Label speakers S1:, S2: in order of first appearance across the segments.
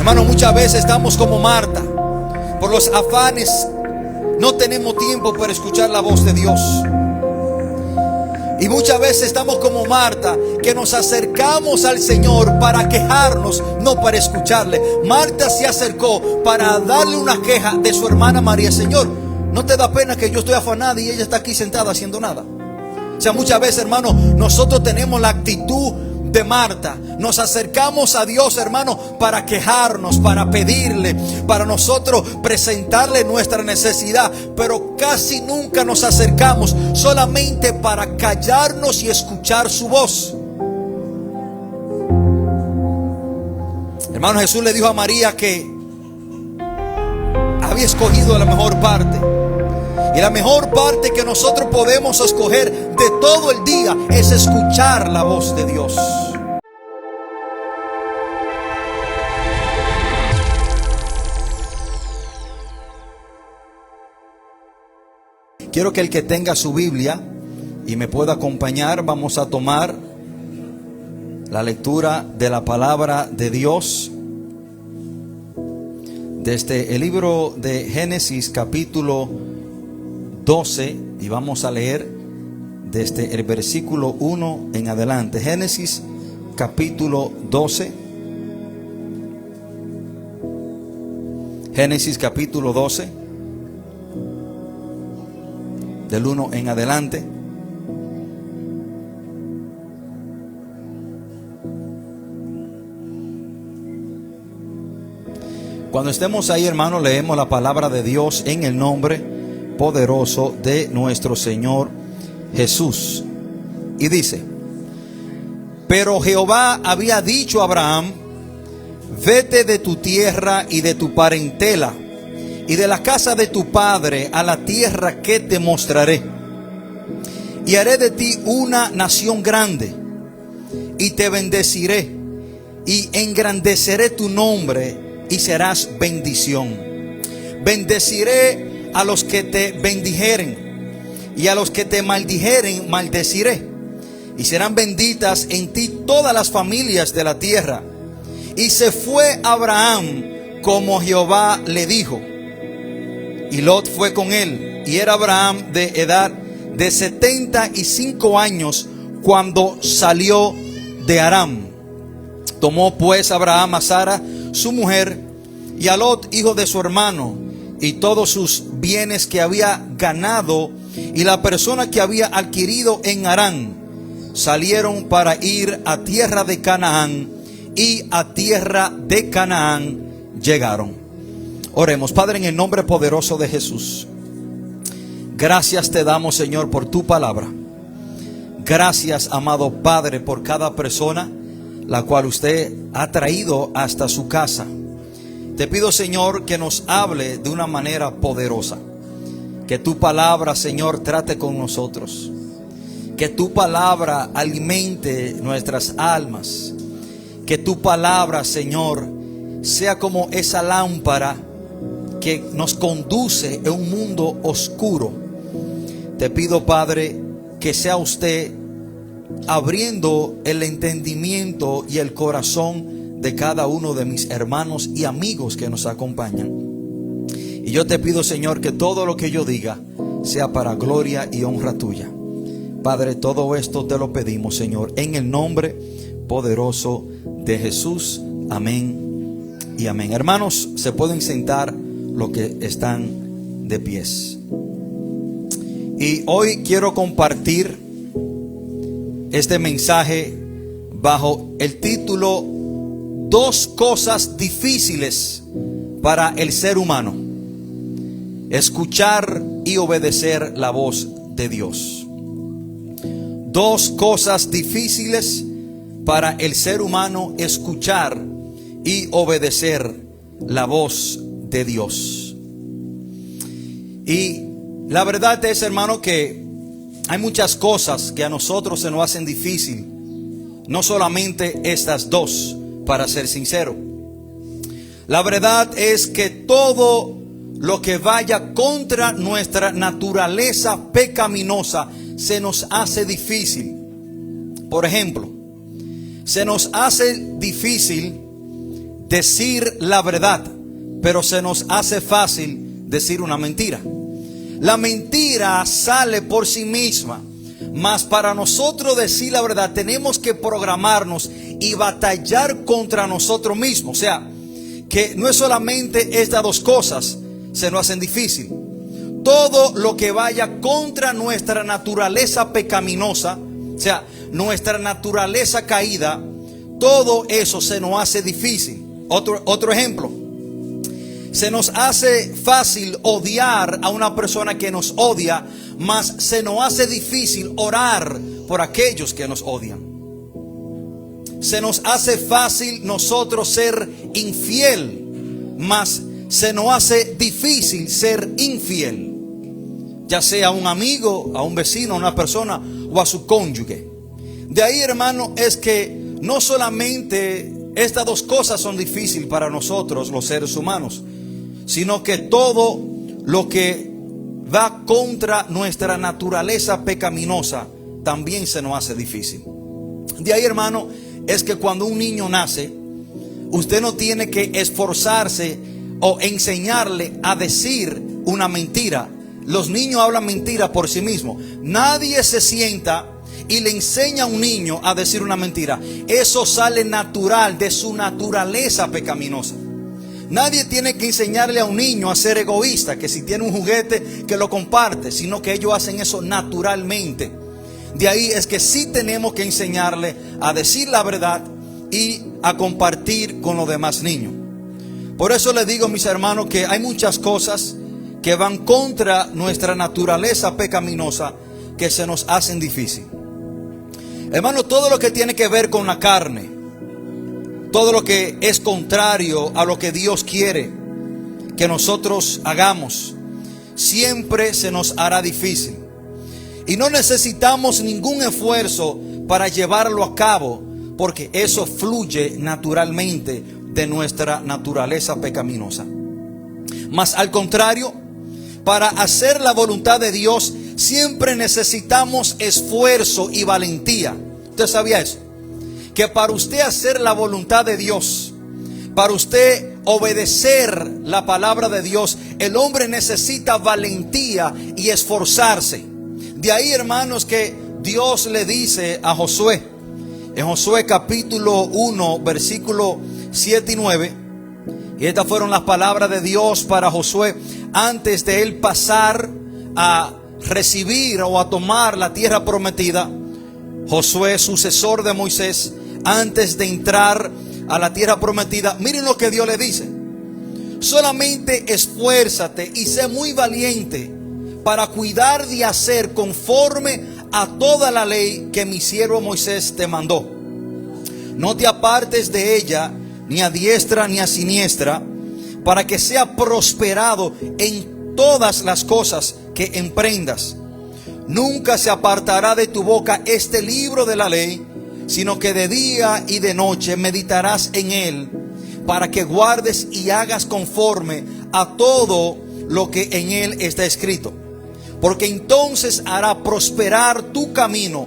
S1: Hermano, muchas veces estamos como Marta. Por los afanes no tenemos tiempo para escuchar la voz de Dios. Y muchas veces estamos como Marta, que nos acercamos al Señor para quejarnos, no para escucharle. Marta se acercó para darle una queja de su hermana María. Señor, ¿no te da pena que yo estoy afanada y ella está aquí sentada haciendo nada? O sea, muchas veces, hermano, nosotros tenemos la actitud de Marta. Nos acercamos a Dios, hermano, para quejarnos, para pedirle, para nosotros presentarle nuestra necesidad, pero casi nunca nos acercamos solamente para callarnos y escuchar su voz. Hermano, Jesús le dijo a María que había escogido la mejor parte. Y la mejor parte que nosotros podemos escoger de todo el día es escuchar la voz de Dios. Quiero que el que tenga su Biblia y me pueda acompañar, vamos a tomar la lectura de la palabra de Dios desde el libro de Génesis capítulo 12, y vamos a leer desde el versículo 1 en adelante. Génesis capítulo 12. Génesis capítulo 12, del 1 en adelante. Cuando estemos ahí, hermano, leemos la palabra de Dios en el nombre poderoso de nuestro Señor Jesús. Y dice: pero Jehová había dicho a Abraham: vete de tu tierra y de tu parentela y de la casa de tu padre a la tierra que te mostraré, y haré de ti una nación grande, y te bendeciré y engrandeceré tu nombre, y serás bendición. Bendeciré a los que te bendijeren, y a los que te maldijeren maldeciré, y serán benditas en ti todas las familias de la tierra. Y se fue Abraham como Jehová le dijo, y Lot fue con él, y era Abraham de edad de 75 años cuando salió de Aram. Tomó pues Abraham a Sara su mujer, y a Lot hijo de su hermano, y todos sus bienes que había ganado, y la persona que había adquirido en Harán. Salieron para ir a tierra de Canaán, y a tierra de Canaán llegaron. Oremos. Padre, en el nombre poderoso de Jesús, gracias te damos, Señor, por tu palabra. Gracias, amado Padre, por cada persona la cual usted ha traído hasta su casa. Te pido, Señor, que nos hable de una manera poderosa. Que tu palabra, Señor, trate con nosotros. Que tu palabra alimente nuestras almas. Que tu palabra, Señor, sea como esa lámpara que nos conduce en un mundo oscuro. Te pido, Padre, que sea usted abriendo el entendimiento y el corazón de cada uno de mis hermanos y amigos que nos acompañan. Y yo te pido, Señor, que todo lo que yo diga sea para gloria y honra tuya. Padre, todo esto te lo pedimos, Señor, en el nombre poderoso de Jesús. Amén y amén. Hermanos, se pueden sentar los que están de pies. Y hoy quiero compartir este mensaje bajo el título: dos cosas difíciles para el ser humano: escuchar y obedecer la voz de Dios. Dos cosas difíciles para el ser humano: escuchar y obedecer la voz de Dios. Y la verdad es, hermano, que hay muchas cosas que a nosotros se nos hacen difícil. No solamente estas dos, para ser sincero. La verdad es que todo lo que vaya contra nuestra naturaleza pecaminosa se nos hace difícil. Por ejemplo, se nos hace difícil decir la verdad, pero se nos hace fácil decir una mentira. La mentira sale por sí misma, mas para nosotros decir la verdad tenemos que programarnos y batallar contra nosotros mismos. O sea, que no es solamente estas dos cosas, se nos hacen difícil. Todo lo que vaya contra nuestra naturaleza pecaminosa, o sea, nuestra naturaleza caída, todo eso se nos hace difícil. Otro ejemplo. Se nos hace fácil odiar a una persona que nos odia, mas se nos hace difícil orar por aquellos que nos odian. Se nos hace fácil nosotros ser infiel, mas se nos hace difícil ser infiel, ya sea a un amigo, a un vecino, a una persona o a su cónyuge. De ahí, hermano, es que no solamente estas dos cosas son difíciles para nosotros los seres humanos, sino que todo lo que va contra nuestra naturaleza pecaminosa también se nos hace difícil. De ahí, hermano, es que cuando un niño nace, usted no tiene que esforzarse o enseñarle a decir una mentira. Los niños hablan mentira por sí mismos. Nadie se sienta y le enseña a un niño a decir una mentira. Eso sale natural de su naturaleza pecaminosa. Nadie tiene que enseñarle a un niño a ser egoísta, que si tiene un juguete que lo comparte, sino que ellos hacen eso naturalmente. De ahí es que sí tenemos que enseñarle a decir la verdad y a compartir con los demás niños. Por eso les digo, mis hermanos, que hay muchas cosas que van contra nuestra naturaleza pecaminosa que se nos hacen difícil. Hermano, todo lo que tiene que ver con la carne, todo lo que es contrario a lo que Dios quiere que nosotros hagamos, siempre se nos hará difícil. Y no necesitamos ningún esfuerzo para llevarlo a cabo, porque eso fluye naturalmente de nuestra naturaleza pecaminosa. Mas al contrario, para hacer la voluntad de Dios siempre necesitamos esfuerzo y valentía. ¿Usted sabía eso? Que para usted hacer la voluntad de Dios, para usted obedecer la palabra de Dios, el hombre necesita valentía y esforzarse. De ahí, hermanos, que Dios le dice a Josué, en Josué capítulo 1, versículo 7 y 9, y estas fueron las palabras de Dios para Josué antes de él pasar a recibir o a tomar la tierra prometida. Josué, sucesor de Moisés, antes de entrar a la tierra prometida, miren lo que Dios le dice: solamente esfuérzate y sé muy valiente para cuidar de hacer conforme a toda la ley que mi siervo Moisés te mandó. No te apartes de ella, ni a diestra ni a siniestra, para que sea prosperado en todas las cosas que emprendas. Nunca se apartará de tu boca este libro de la ley, sino que de día y de noche meditarás en él, para que guardes y hagas conforme a todo lo que en él está escrito. Porque entonces hará prosperar tu camino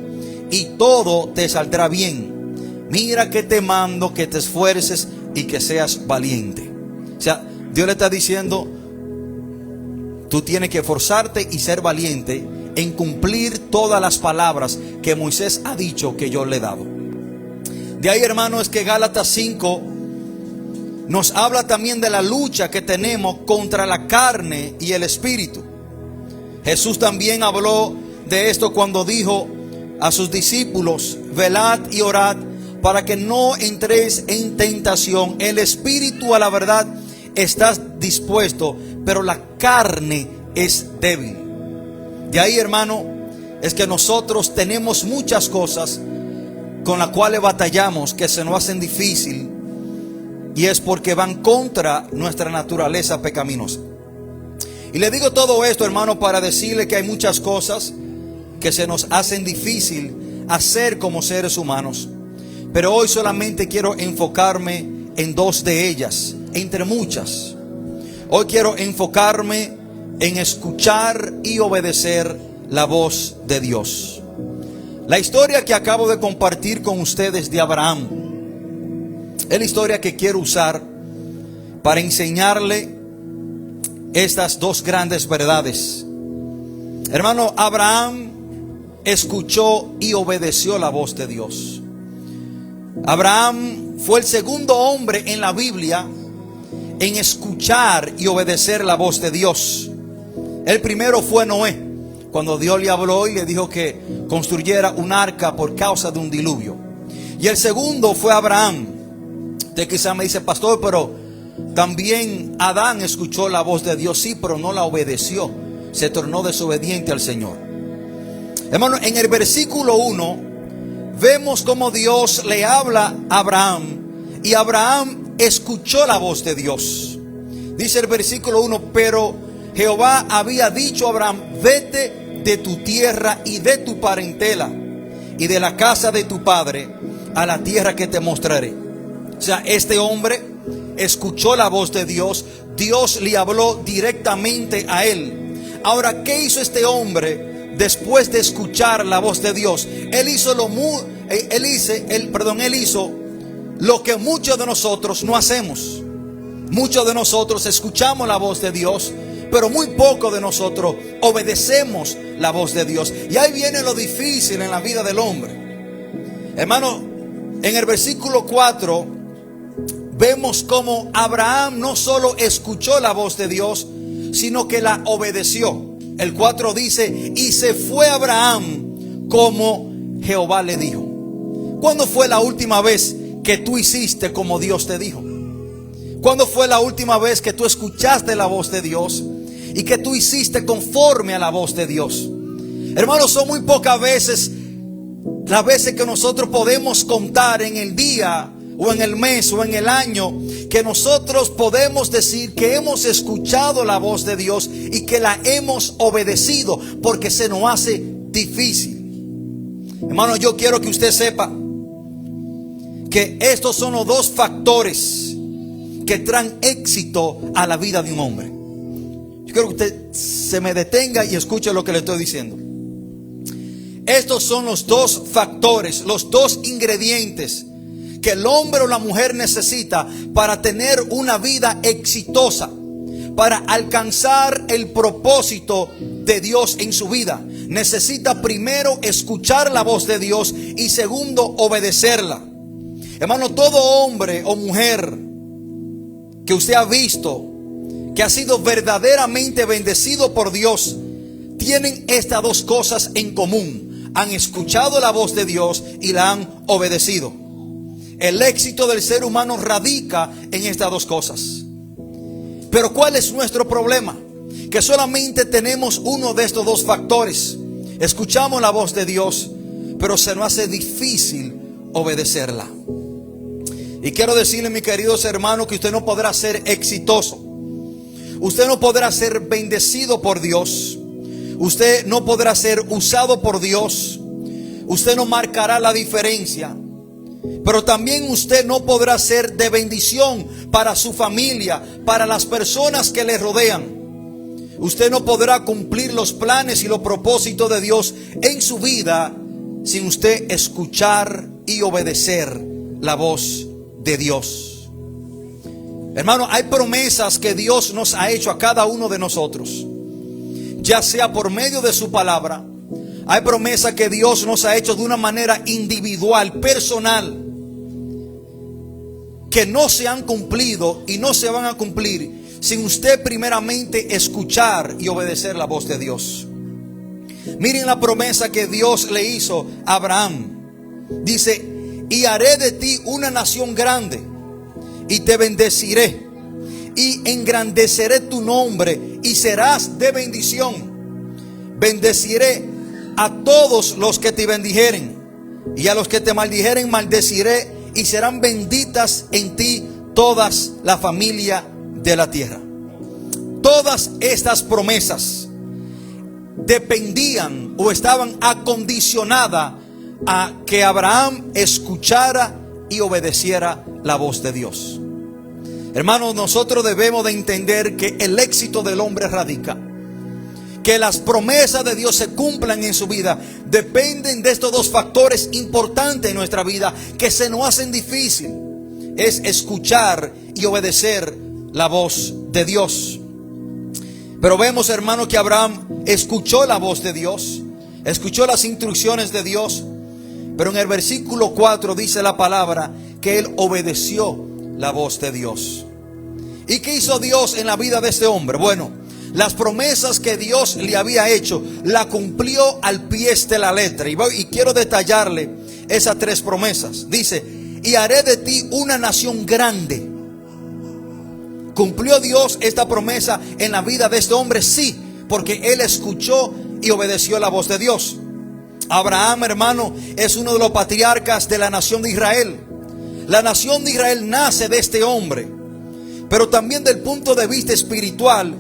S1: y todo te saldrá bien. Mira que te mando que te esfuerces y que seas valiente. O sea, Dios le está diciendo, tú tienes que esforzarte y ser valiente en cumplir todas las palabras que Moisés ha dicho que yo le he dado. De ahí, hermano, es que Gálatas 5 nos habla también de la lucha que tenemos contra la carne y el espíritu. Jesús también habló de esto cuando dijo a sus discípulos: velad y orad para que no entréis en tentación. El espíritu a la verdad está dispuesto, pero la carne es débil. De ahí, hermano, es que nosotros tenemos muchas cosas con las cuales batallamos que se nos hacen difícil, y es porque van contra nuestra naturaleza pecaminosa. Y le digo todo esto, hermano, para decirle que hay muchas cosas que se nos hacen difícil hacer como seres humanos, pero hoy solamente quiero enfocarme en dos de ellas, entre muchas. Hoy quiero enfocarme en escuchar y obedecer la voz de Dios. La historia que acabo de compartir con ustedes de Abraham es la historia que quiero usar para enseñarle estas dos grandes verdades. Hermano, Abraham escuchó y obedeció la voz de Dios. Abraham fue el segundo hombre en la Biblia en escuchar y obedecer la voz de Dios. El primero fue Noé, cuando Dios le habló y le dijo que construyera un arca por causa de un diluvio. Y el segundo fue Abraham. Usted quizá me dice, pastor, pero también Adán escuchó la voz de Dios. Sí, pero no la obedeció. Se tornó desobediente al Señor. Hermano, en el versículo 1 vemos cómo Dios le habla a Abraham y Abraham escuchó la voz de Dios. Dice el versículo 1, pero Jehová había dicho a Abraham, vete de tu tierra y de tu parentela y de la casa de tu padre a la tierra que te mostraré. O sea, este hombre escuchó la voz de Dios. Dios le habló directamente a él. Ahora, ¿qué hizo este hombre después de escuchar la voz de Dios? Él hizo lo que muchos de nosotros no hacemos. Muchos de nosotros escuchamos la voz de Dios, pero muy poco de nosotros obedecemos la voz de Dios. Y ahí viene lo difícil en la vida del hombre. Hermano, en el versículo 4 vemos cómo Abraham no solo escuchó la voz de Dios, sino que la obedeció. El 4 dice, y se fue Abraham como Jehová le dijo. ¿Cuándo fue la última vez que tú hiciste como Dios te dijo? ¿Cuándo fue la última vez que tú escuchaste la voz de Dios y que tú hiciste conforme a la voz de Dios? Hermanos, son muy pocas veces las veces que nosotros podemos contar en el día o en el mes o en el año que nosotros podemos decir que hemos escuchado la voz de Dios y que la hemos obedecido, porque se nos hace difícil. Hermano, yo quiero que usted sepa que estos son los dos factores que traen éxito a la vida de un hombre. Yo quiero que usted se me detenga y escuche lo que le estoy diciendo. Estos son los dos factores, los dos ingredientes que el hombre o la mujer necesita para tener una vida exitosa, para alcanzar el propósito de Dios en su vida. Necesita primero escuchar la voz de Dios y segundo obedecerla. Hermano, todo hombre o mujer que usted ha visto que ha sido verdaderamente bendecido por Dios, tienen estas dos cosas en común: han escuchado la voz de Dios y la han obedecido. El éxito del ser humano radica en estas dos cosas. Pero ¿cuál es nuestro problema? Que solamente tenemos uno de estos dos factores. Escuchamos la voz de Dios, pero se nos hace difícil obedecerla. Y quiero decirle, mis queridos hermanos, que usted no podrá ser exitoso. Usted no podrá ser bendecido por Dios. Usted no podrá ser usado por Dios. Usted no marcará la diferencia. Pero también usted no podrá ser de bendición para su familia, para las personas que le rodean. Usted no podrá cumplir los planes y los propósitos de Dios en su vida sin usted escuchar y obedecer la voz de Dios. Hermano, hay promesas que Dios nos ha hecho a cada uno de nosotros, ya sea por medio de su palabra. Hay promesas que Dios nos ha hecho de una manera individual, personal, que no se han cumplido y no se van a cumplir sin usted primeramente escuchar y obedecer la voz de Dios. Miren la promesa que Dios le hizo a Abraham. Dice: y haré de ti una nación grande, y te bendeciré, y engrandeceré tu nombre, y serás de bendición. Bendeciré a todos los que te bendijeren, y a los que te maldijeren maldeciré, y serán benditas en ti todas la familia de la tierra. Todas estas promesas dependían o estaban acondicionadas a que Abraham escuchara y obedeciera la voz de Dios. Hermanos, nosotros debemos de entender que el éxito del hombre radica, que las promesas de Dios se cumplan en su vida, dependen de estos dos factores importantes en nuestra vida que se nos hacen difícil: es escuchar y obedecer la voz de Dios. Pero vemos, hermano, que Abraham escuchó la voz de Dios, escuchó las instrucciones de Dios. Pero en el versículo 4 dice la palabra que él obedeció la voz de Dios. ¿Y qué hizo Dios en la vida de este hombre? Bueno, las promesas que Dios le había hecho, la cumplió al pie de la letra. Y quiero detallarle esas tres promesas. Dice: y haré de ti una nación grande. ¿Cumplió Dios esta promesa en la vida de este hombre? Sí, porque él escuchó y obedeció la voz de Dios. Abraham, hermano, es uno de los patriarcas de la nación de Israel. La nación de Israel nace de este hombre. Pero también del punto de vista espiritual,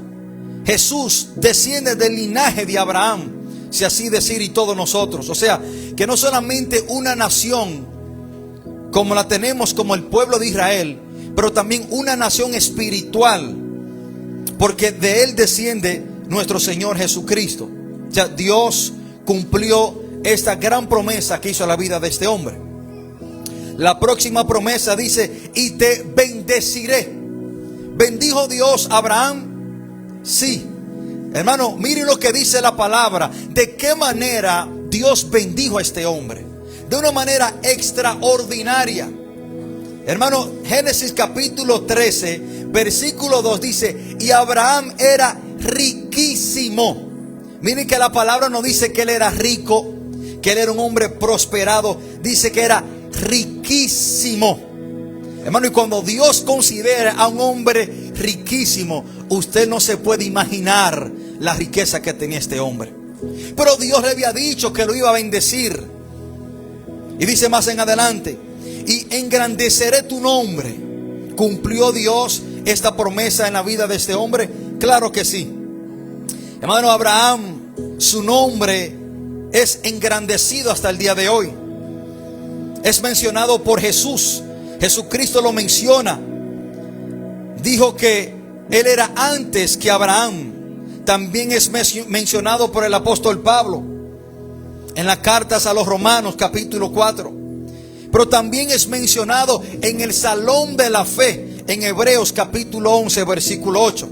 S1: Jesús desciende del linaje de Abraham, si así decir, y todos nosotros. O sea, que no solamente una nación como la tenemos como el pueblo de Israel, pero también una nación espiritual, porque de él desciende nuestro Señor Jesucristo. O sea, Dios cumplió esta gran promesa que hizo a la vida de este hombre. La próxima promesa dice: y te bendeciré. ¿Bendijo Dios a Abraham? Sí. Hermano, miren lo que dice la palabra. ¿De qué manera Dios bendijo a este hombre? De una manera extraordinaria. Hermano, Génesis capítulo 13, versículo 2 dice: y Abraham era riquísimo. Miren que la palabra no dice que él era rico, que él era un hombre prosperado. Dice que era riquísimo. Hermano, y cuando Dios considera a un hombre riquísimo, usted no se puede imaginar la riqueza que tenía este hombre. Pero Dios le había dicho que lo iba a bendecir. Y dice más en adelante: y engrandeceré tu nombre. ¿Cumplió Dios esta promesa en la vida de este hombre? Claro que sí. Hermano, Abraham, su nombre es engrandecido hasta el día de hoy. Es mencionado por Jesús. Jesucristo lo menciona. Dijo que él era antes que Abraham. También es mencionado por el apóstol Pablo en las cartas a los Romanos capítulo 4. Pero también es mencionado en el salón de la fe en Hebreos capítulo 11 versículo 8.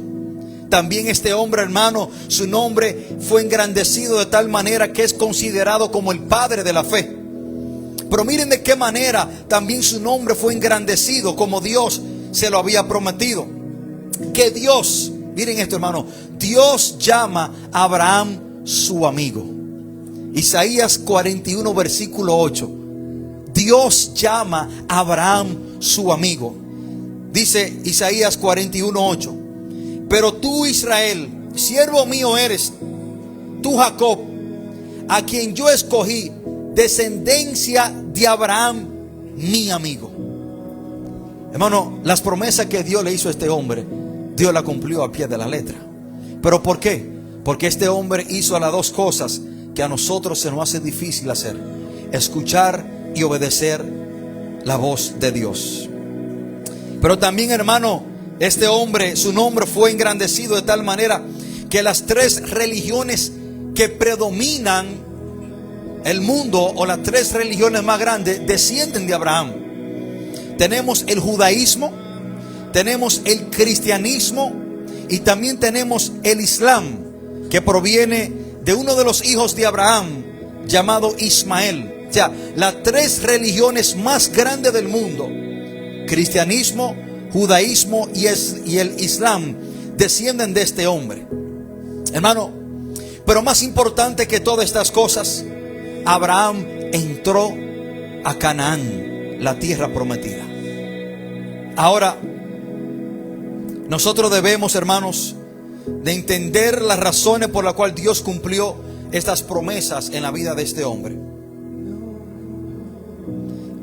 S1: También este hombre, hermano, su nombre fue engrandecido de tal manera que es considerado como el padre de la fe. Pero miren de qué manera también su nombre fue engrandecido, como Dios se lo había prometido. Que Dios, miren esto, hermano, Dios llama a Abraham su amigo. Isaías 41 versículo 8. Dios llama a Abraham su amigo. Dice Isaías 41 8. Pero tú, Israel, siervo mío eres, tú, Jacob, a quien yo escogí, descendencia de Abraham, mi amigo. Hermano, las promesas que Dios le hizo a este hombre, Dios la cumplió a pie de la letra. ¿Pero por qué? Porque este hombre hizo las dos cosas que a nosotros se nos hace difícil hacer: escuchar y obedecer la voz de Dios. Pero también, hermano, este hombre, su nombre fue engrandecido de tal manera que las tres religiones que predominan el mundo, o las tres religiones más grandes, descienden de Abraham. Tenemos el judaísmo, tenemos el cristianismo y también tenemos el islam, que proviene de uno de los hijos de Abraham, llamado Ismael. O sea, las tres religiones más grandes del mundo, cristianismo, judaísmo y el islam, descienden de este hombre. Hermano, pero más importante que todas estas cosas, Abraham entró a Canaán, la tierra prometida. Ahora, nosotros debemos, hermanos, de entender las razones por las cuales Dios cumplió estas promesas en la vida de este hombre.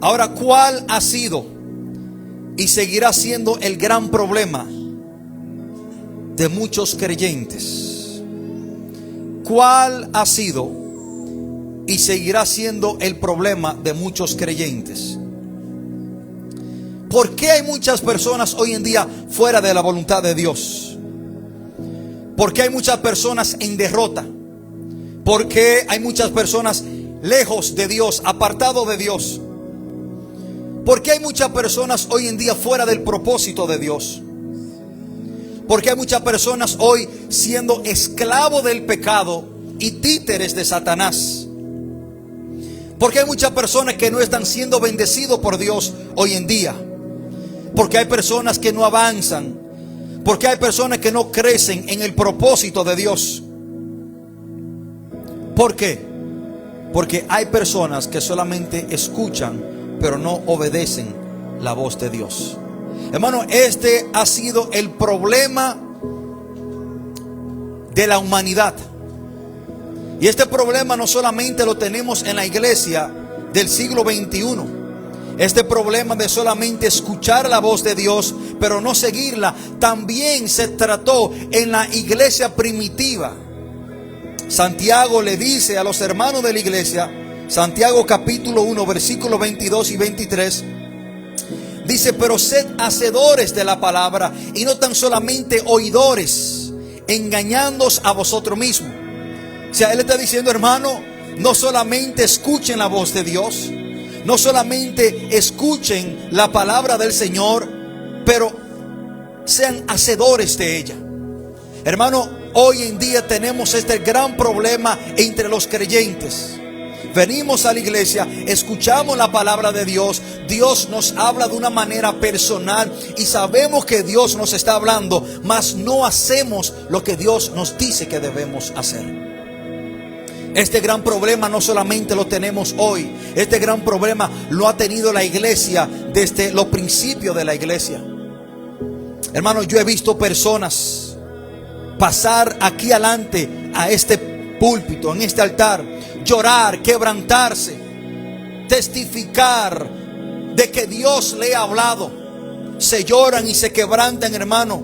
S1: Ahora, ¿cuál ha sido y seguirá siendo el gran problema de muchos creyentes? ¿Cuál ha sido y seguirá siendo el problema de muchos creyentes? ¿Por qué hay muchas personas hoy en día fuera de la voluntad de Dios? ¿Por qué hay muchas personas en derrota? ¿Por qué hay muchas personas lejos de Dios, apartados de Dios? ¿Por qué hay muchas personas hoy en día fuera del propósito de Dios? Porque hay muchas personas hoy siendo esclavos del pecado y títeres de Satanás. Porque hay muchas personas que no están siendo bendecidos por Dios hoy en día. Porque hay personas que no avanzan. Porque hay personas que no crecen en el propósito de Dios. ¿Por qué? Porque hay personas que solamente escuchan, pero no obedecen la voz de Dios. Hermano, este ha sido el problema de la humanidad. Y este problema no solamente lo tenemos en la iglesia del siglo XXI. Este problema de solamente escuchar la voz de Dios, pero no seguirla, también se trató en la iglesia primitiva. Santiago le dice a los hermanos de la iglesia, Santiago capítulo 1, versículos 22 y 23, dice: pero sed hacedores de la palabra y no tan solamente oidores, engañándoos a vosotros mismos. O sea, él está diciendo, hermano, no solamente escuchen la voz de Dios, no solamente escuchen la palabra del Señor, pero sean hacedores de ella. Hermano, hoy en día tenemos este gran problema entre los creyentes. Venimos a la iglesia, escuchamos la palabra de Dios, Dios nos habla de una manera personal y sabemos que Dios nos está hablando, mas no hacemos lo que Dios nos dice que debemos hacer. Este gran problema no solamente lo tenemos hoy, este gran problema lo ha tenido la iglesia desde los principios de la iglesia. Hermano, yo he visto personas pasar aquí adelante a este púlpito, en este altar, llorar, quebrantarse, testificar de que Dios le ha hablado. Se lloran y se quebrantan, hermano,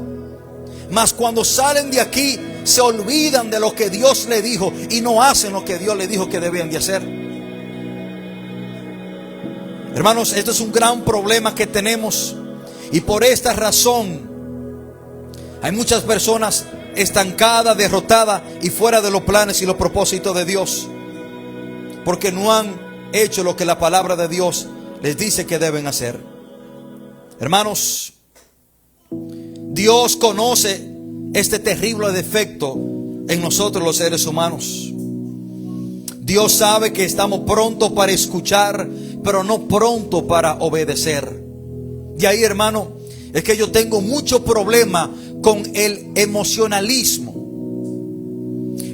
S1: mas cuando salen de aquí se olvidan de lo que Dios le dijo y no hacen lo que Dios le dijo que debían de hacer. Hermanos, esto es un gran problema que tenemos, y por esta razón hay muchas personas estancadas, derrotadas y fuera de los planes y los propósitos de Dios, porque no han hecho lo que la palabra de Dios les dice que deben hacer. Hermanos, Dios conoce este terrible defecto en nosotros los seres humanos. Dios sabe que estamos prontos para escuchar, pero no pronto para obedecer. Y ahí, hermano, es que yo tengo mucho problema con el emocionalismo.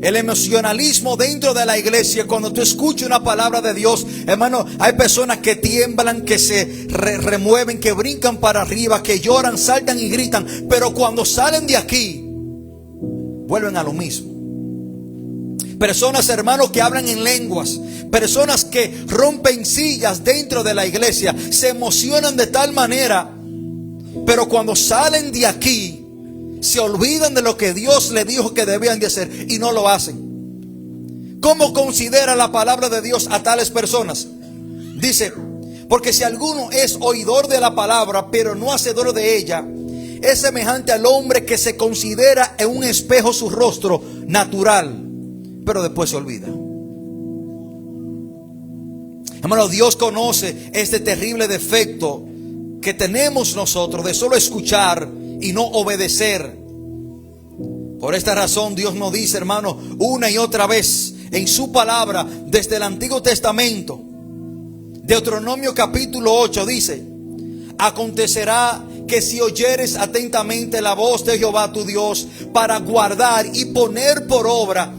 S1: El emocionalismo dentro de la iglesia. Cuando tú escuchas una palabra de Dios, hermano, hay personas que tiemblan, que se remueven, que brincan para arriba, que lloran, saltan y gritan. Pero cuando salen de aquí, vuelven a lo mismo. Personas, hermanos, que hablan en lenguas, personas que rompen sillas dentro de la iglesia, se emocionan de tal manera, pero cuando salen de aquí se olvidan de lo que Dios le dijo que debían de hacer y no lo hacen. ¿Cómo considera la palabra de Dios a tales personas? Dice: porque si alguno es oidor de la palabra, pero no hacedor de ella, es semejante al hombre que se considera en un espejo su rostro natural, pero después se olvida. Hermano, Dios conoce este terrible defecto que tenemos nosotros de solo escuchar y no obedecer. Por esta razón Dios nos dice, hermano, una y otra vez en su palabra, desde el Antiguo Testamento, Deuteronomio capítulo 8 dice: acontecerá que si oyeres atentamente la voz de Jehová tu Dios para guardar y poner por obra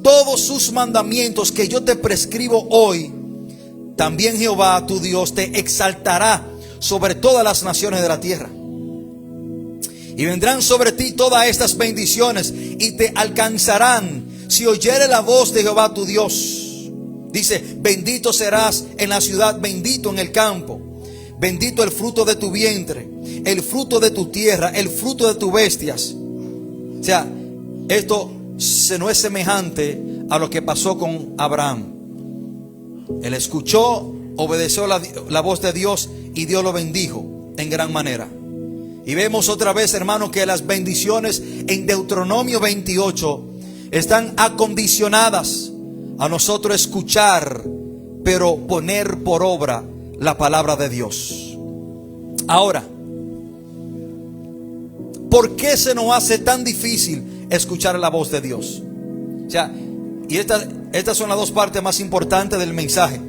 S1: todos sus mandamientos que yo te prescribo hoy, también Jehová tu Dios te exaltará sobre todas las naciones de la tierra. Y vendrán sobre ti todas estas bendiciones y te alcanzarán si oyeres la voz de Jehová tu Dios. Dice: bendito serás en la ciudad, bendito en el campo. Bendito el fruto de tu vientre, el fruto de tu tierra, el fruto de tus bestias. O sea, esto no es semejante a lo que pasó con Abraham. Él escuchó, obedeció la voz de Dios y Dios lo bendijo en gran manera. Y vemos otra vez, hermano, que las bendiciones en Deuteronomio 28 están acondicionadas a nosotros escuchar, pero poner por obra la palabra de Dios. Ahora, ¿por qué se nos hace tan difícil escuchar la voz de Dios? O sea, y estas son las dos partes más importantes del mensaje.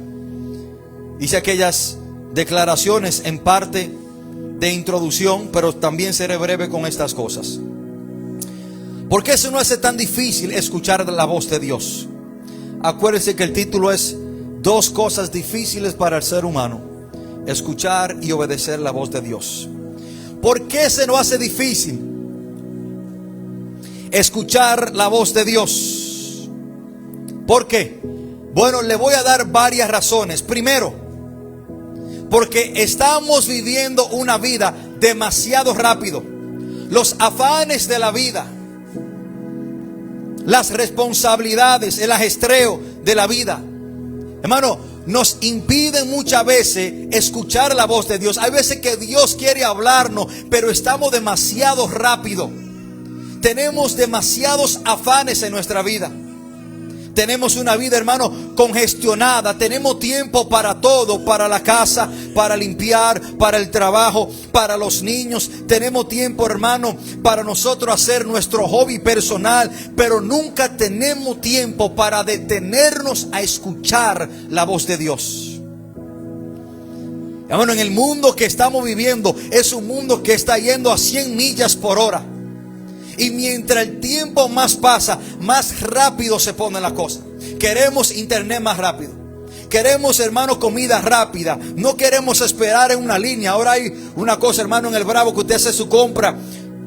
S1: Hice aquellas declaraciones en parte de introducción, pero también seré breve con estas cosas. ¿Por qué se nos hace tan difícil escuchar la voz de Dios? Acuérdense que el título es Dos cosas difíciles para el ser humano: escuchar y obedecer la voz de Dios. ¿Por qué se nos hace difícil escuchar la voz de Dios? ¿Por qué? Bueno, le voy a dar varias razones. Primero, porque estamos viviendo una vida demasiado rápido. Los afanes de la vida, las responsabilidades, el ajetreo de la vida, hermano, nos impiden muchas veces escuchar la voz de Dios. Hay veces que Dios quiere hablarnos, pero estamos demasiado rápido. Tenemos demasiados afanes en nuestra vida. Tenemos una vida, hermano, congestionada. Tenemos tiempo para todo, para la casa, para limpiar, para el trabajo, para los niños. Tenemos tiempo, hermano, para nosotros hacer nuestro hobby personal, pero nunca tenemos tiempo para detenernos a escuchar la voz de Dios. Hermano, en el mundo que estamos viviendo es un mundo que está yendo a 100 millas por hora. Y mientras el tiempo más pasa, más rápido se pone la cosa. Queremos internet más rápido. Queremos, hermano, comida rápida. No queremos esperar en una línea. Ahora hay una cosa, hermano, en el Bravo, que usted hace su compra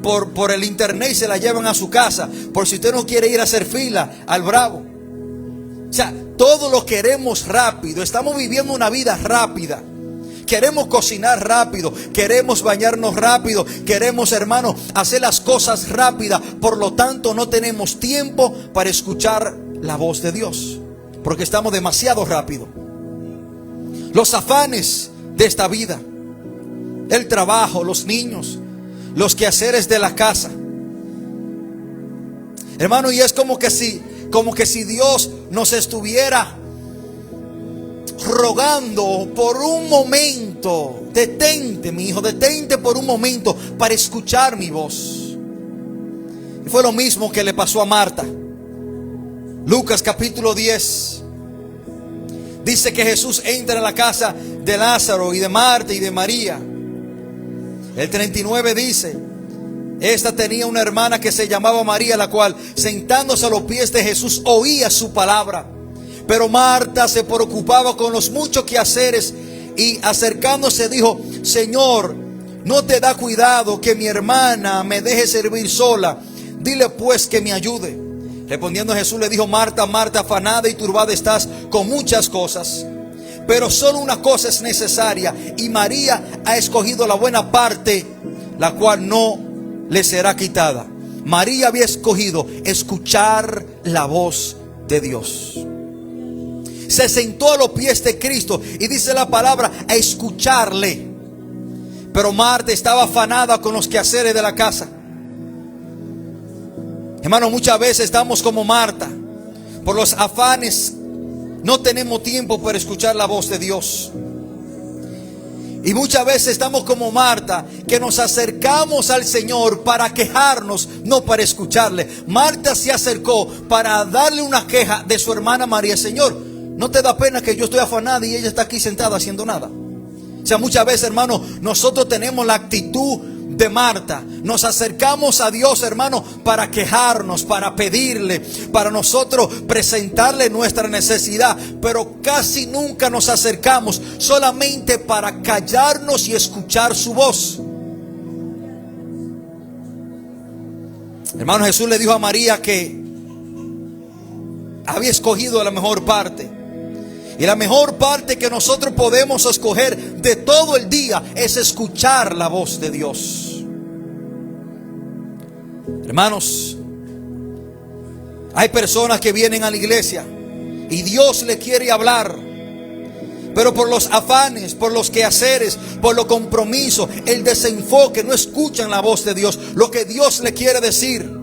S1: por el internet y se la llevan a su casa. Por si usted no quiere ir a hacer fila al Bravo. O sea, todo lo queremos rápido. Estamos viviendo una vida rápida. Queremos cocinar rápido, queremos bañarnos rápido, queremos, hermano, hacer las cosas rápidas. Por lo tanto, no tenemos tiempo para escuchar la voz de Dios, porque estamos demasiado rápido. Los afanes de esta vida, el trabajo, los niños, los quehaceres de la casa, hermano, y es como que si Dios nos estuviera rogando por un momento: detente, mi hijo, detente por un momento para escuchar mi voz. Y fue lo mismo que le pasó a Marta. Lucas capítulo 10 dice que Jesús entra en la casa de Lázaro y de Marta y de María. El 39 dice: esta tenía una hermana que se llamaba María, la cual, sentándose a los pies de Jesús, oía su palabra. Pero Marta se preocupaba con los muchos quehaceres y, acercándose, dijo: Señor, ¿no te da cuidado que mi hermana me deje servir sola? Dile pues que me ayude. Respondiendo Jesús le dijo: Marta, Marta, afanada y turbada estás con muchas cosas, pero solo una cosa es necesaria, y María ha escogido la buena parte, la cual no le será quitada. María había escogido escuchar la voz de Dios. Se sentó a los pies de Cristo y dice la palabra, a escucharle. Pero Marta estaba afanada con los quehaceres de la casa. Hermano, muchas veces estamos como Marta. Por los afanes no tenemos tiempo para escuchar la voz de Dios. Y muchas veces estamos como Marta, que nos acercamos al Señor para quejarnos, no para escucharle. Marta se acercó para darle una queja de su hermana María. Señor, ¿no te da pena que yo estoy afanada y ella está aquí sentada haciendo nada? O sea, muchas veces, hermano, nosotros tenemos la actitud de Marta. Nos acercamos a Dios, hermano, para quejarnos, para pedirle, para nosotros presentarle nuestra necesidad. Pero casi nunca nos acercamos solamente para callarnos y escuchar su voz. Hermano, Jesús le dijo a María que había escogido la mejor parte. Y la mejor parte que nosotros podemos escoger de todo el día es escuchar la voz de Dios. Hermanos, hay personas que vienen a la iglesia y Dios le quiere hablar, pero por los afanes, por los quehaceres, por los compromisos, el desenfoque, no escuchan la voz de Dios, lo que Dios le quiere decir.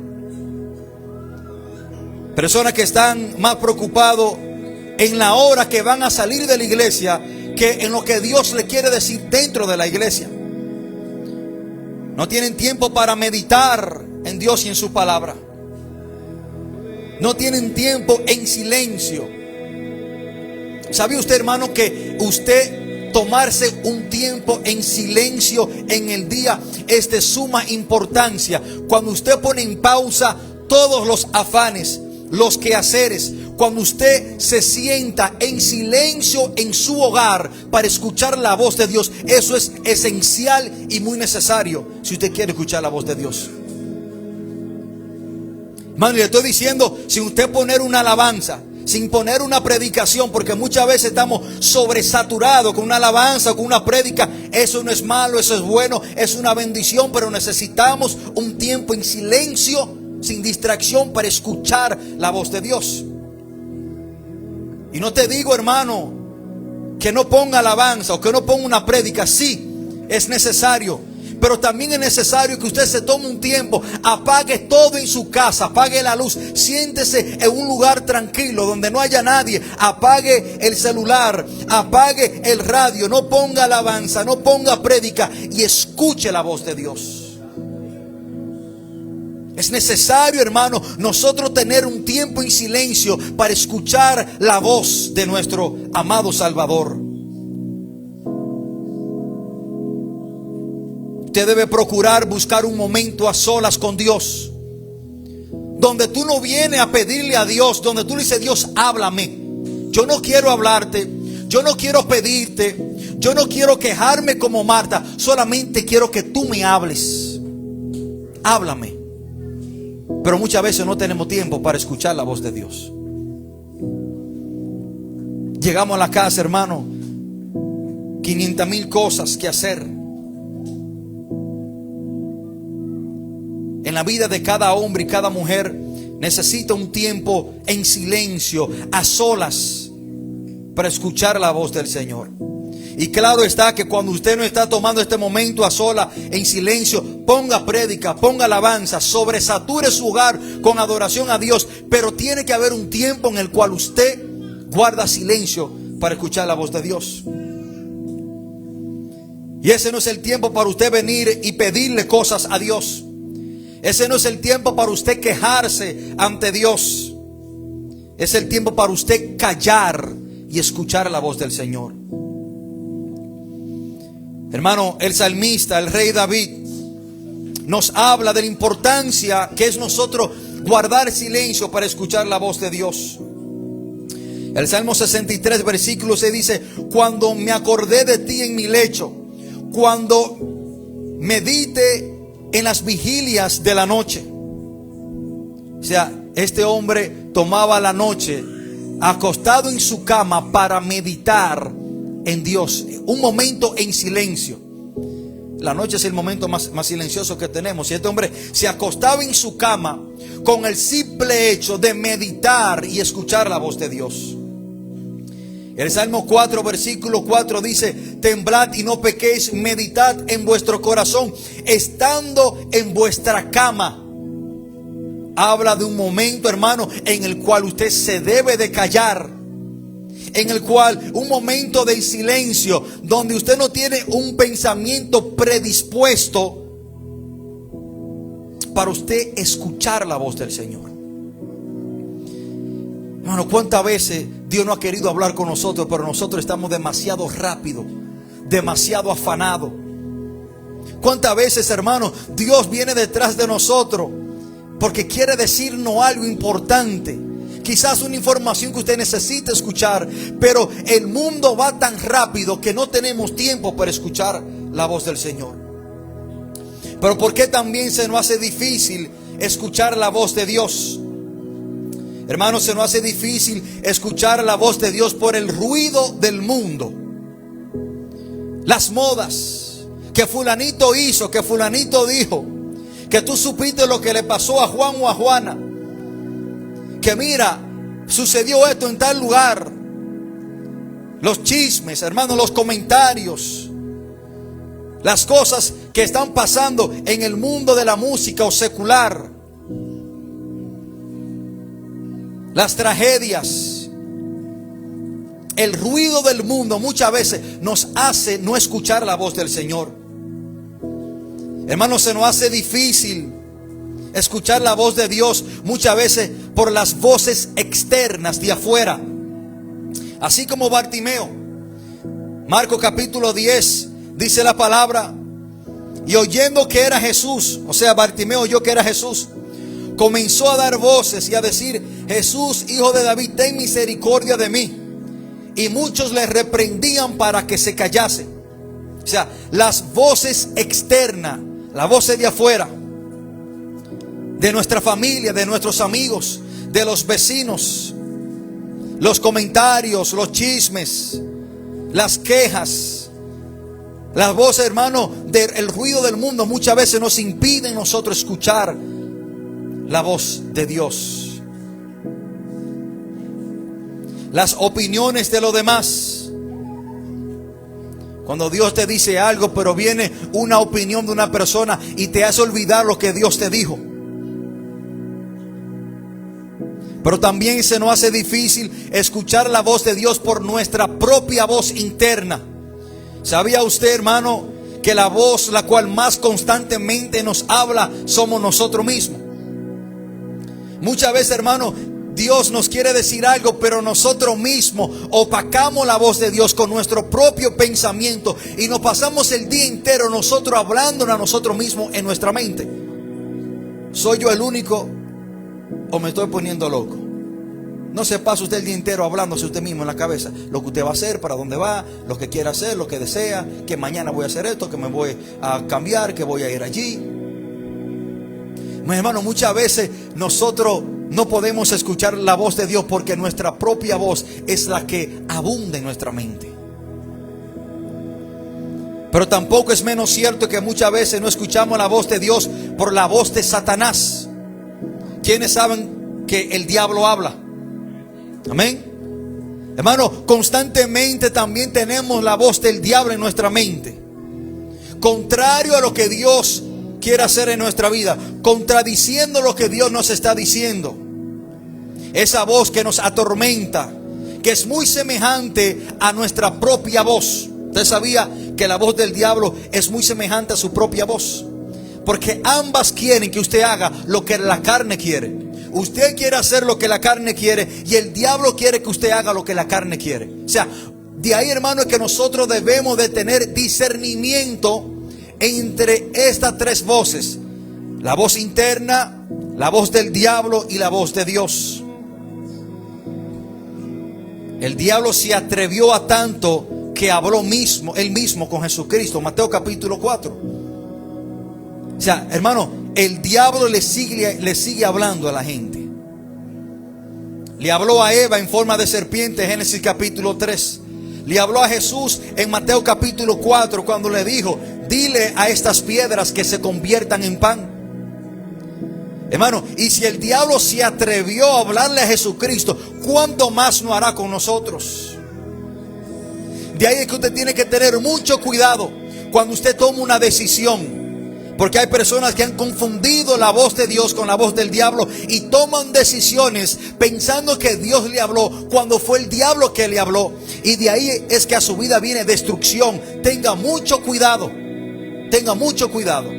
S1: Personas que están más preocupados en la hora que van a salir de la iglesia que en lo que Dios le quiere decir dentro de la iglesia. No tienen tiempo para meditar en Dios y en su palabra. No tienen tiempo en silencio. ¿Sabe usted, hermano, que usted tomarse un tiempo en silencio en el día es de suma importancia? Cuando usted pone en pausa todos los afanes, los quehaceres, cuando usted se sienta en silencio en su hogar para escuchar la voz de Dios, eso es esencial y muy necesario si usted quiere escuchar la voz de Dios. Hermano, le estoy diciendo, sin usted poner una alabanza, sin poner una predicación, porque muchas veces estamos sobresaturados con una alabanza o con una prédica. Eso no es malo, eso es bueno, es una bendición, pero necesitamos un tiempo en silencio, sin distracción, para escuchar la voz de Dios. Y no te digo, hermano, que no ponga alabanza o que no ponga una prédica. Sí, es necesario, pero también es necesario que usted se tome un tiempo, apague todo en su casa, apague la luz, siéntese en un lugar tranquilo donde no haya nadie, apague el celular, apague el radio, no ponga alabanza, no ponga prédica y escuche la voz de Dios. Es necesario, hermano, nosotros tener un tiempo en silencio para escuchar la voz de nuestro amado Salvador. Usted debe procurar buscar un momento a solas con Dios, donde tú no vienes a pedirle a Dios, donde tú le dices: Dios, háblame. Yo no quiero hablarte, yo no quiero pedirte, yo no quiero quejarme como Marta, solamente quiero que tú me hables. Háblame. Pero muchas veces no tenemos tiempo para escuchar la voz de Dios. Llegamos a la casa, hermano, 500,000 cosas que hacer. En la vida de cada hombre y cada mujer necesita un tiempo en silencio, a solas, para escuchar la voz del Señor. Y claro está que cuando usted no está tomando este momento a sola, en silencio, ponga prédica, ponga alabanza, sobresature su hogar con adoración a Dios. Pero tiene que haber un tiempo en el cual usted guarda silencio para escuchar la voz de Dios. Y ese no es el tiempo para usted venir y pedirle cosas a Dios. Ese no es el tiempo para usted quejarse ante Dios. Es el tiempo para usted callar y escuchar la voz del Señor. Hermano, el salmista, el rey David, nos habla de la importancia que es nosotros guardar silencio para escuchar la voz de Dios. El Salmo 63, versículo 6 dice: cuando me acordé de ti en mi lecho, cuando medite en las vigilias de la noche. O sea, este hombre tomaba la noche acostado en su cama para meditar en Dios, un momento en silencio. La noche es el momento más silencioso que tenemos. Y este hombre se acostaba en su cama con el simple hecho de meditar y escuchar la voz de Dios. El Salmo 4, versículo 4 dice: temblad y no pequéis, meditad en vuestro corazón, estando en vuestra cama. Habla de un momento, hermano, en el cual usted se debe de callar, en el cual un momento de silencio, donde usted no tiene un pensamiento predispuesto para usted escuchar la voz del Señor. Hermano, ¿cuántas veces Dios no ha querido hablar con nosotros, pero nosotros estamos demasiado rápido, demasiado afanados? ¿Cuántas veces, hermano, Dios viene detrás de nosotros porque quiere decirnos algo importante? Quizás una información que usted necesita escuchar, pero el mundo va tan rápido que no tenemos tiempo para escuchar la voz del Señor. Pero ¿por qué también se nos hace difícil escuchar la voz de Dios? Hermanos, se nos hace difícil escuchar la voz de Dios por el ruido del mundo. Las modas, que fulanito hizo, que fulanito dijo, que tú supiste lo que le pasó a Juan o a Juana, que mira, sucedió esto en tal lugar. Los chismes, hermanos, los comentarios, las cosas que están pasando en el mundo de la música o secular, las tragedias, el ruido del mundo muchas veces nos hace no escuchar la voz del Señor. Hermanos, se nos hace difícil escuchar la voz de Dios muchas veces por las voces externas de afuera. Así como Bartimeo. Marcos capítulo 10 dice la palabra: y oyendo que era Jesús, o sea, Bartimeo oyó que era Jesús, comenzó a dar voces y a decir: Jesús, hijo de David, ten misericordia de mí. Y muchos le reprendían para que se callase. O sea, las voces externas, las voces de afuera, de nuestra familia, de nuestros amigos, de los vecinos, los comentarios, los chismes, las quejas, las voces, hermano, del ruido del mundo muchas veces nos impiden nosotros escuchar la voz de Dios. Las opiniones de los demás. Cuando Dios te dice algo, pero viene una opinión de una persona y te hace olvidar lo que Dios te dijo. Pero también se nos hace difícil escuchar la voz de Dios por nuestra propia voz interna. ¿Sabía usted, hermano, que la voz la cual más constantemente nos habla somos nosotros mismos? Muchas veces, hermano, Dios nos quiere decir algo, pero nosotros mismos opacamos la voz de Dios con nuestro propio pensamiento y nos pasamos el día entero nosotros hablándonos a nosotros mismos en nuestra mente. ¿Soy yo el único o me estoy poniendo loco? No se pasa usted el día entero hablándose usted mismo en la cabeza lo que usted va a hacer, para dónde va, lo que quiere hacer, lo que desea, que mañana voy a hacer esto, que me voy a cambiar, que voy a ir allí. Mi hermano, muchas veces nosotros no podemos escuchar la voz de Dios porque nuestra propia voz es la que abunda en nuestra mente. Pero tampoco es menos cierto que muchas veces no escuchamos la voz de Dios por la voz de Satanás. ¿Quiénes saben que el diablo habla? Amén. Hermano, constantemente también tenemos la voz del diablo en nuestra mente, contrario a lo que Dios quiere hacer en nuestra vida, contradiciendo lo que Dios nos está diciendo. Esa voz que nos atormenta, que es muy semejante a nuestra propia voz. ¿Usted sabía que la voz del diablo es muy semejante a su propia voz? Porque ambas quieren que usted haga lo que la carne quiere. Usted quiere hacer lo que la carne quiere y el diablo quiere que usted haga lo que la carne quiere. O sea, de ahí, hermano, es que nosotros debemos de tener discernimiento entre estas tres voces: la voz interna, la voz del diablo y la voz de Dios. El diablo se atrevió a tanto que habló él mismo con Jesucristo. Mateo capítulo 4. O sea, hermano, el diablo le sigue hablando a la gente. Le habló a Eva en forma de serpiente, Génesis capítulo 3. Le habló a Jesús en Mateo capítulo 4 cuando le dijo: dile a estas piedras que se conviertan en pan. Hermano, y si el diablo se atrevió a hablarle a Jesucristo, ¿cuánto más no hará con nosotros? De ahí es que usted tiene que tener mucho cuidado cuando usted toma una decisión. Porque hay personas que han confundido la voz de Dios con la voz del diablo y toman decisiones pensando que Dios le habló cuando fue el diablo que le habló. Y de ahí es que a su vida viene destrucción. Tenga mucho cuidado. Tenga mucho cuidado.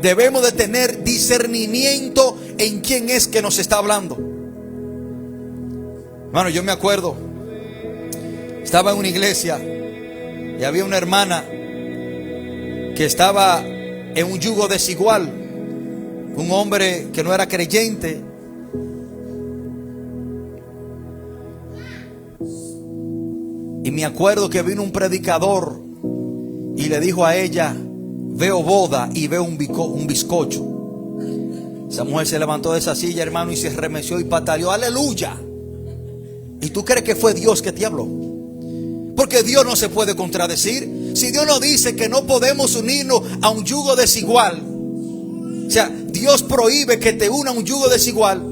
S1: Debemos de tener discernimiento en quién es que nos está hablando. Hermano, yo me acuerdo, estaba en una iglesia y había una hermana que estaba en un yugo desigual. Un hombre que no era creyente. Y me acuerdo que vino un predicador y le dijo a ella: veo boda y veo un bizcocho. Esa mujer se levantó de esa silla, hermano, y se remeció y pataleó: aleluya. ¿Y tú crees que fue Dios que te habló? Porque Dios no se puede contradecir. Si Dios nos dice que no podemos unirnos a un yugo desigual, o sea, Dios prohíbe que te una a un yugo desigual.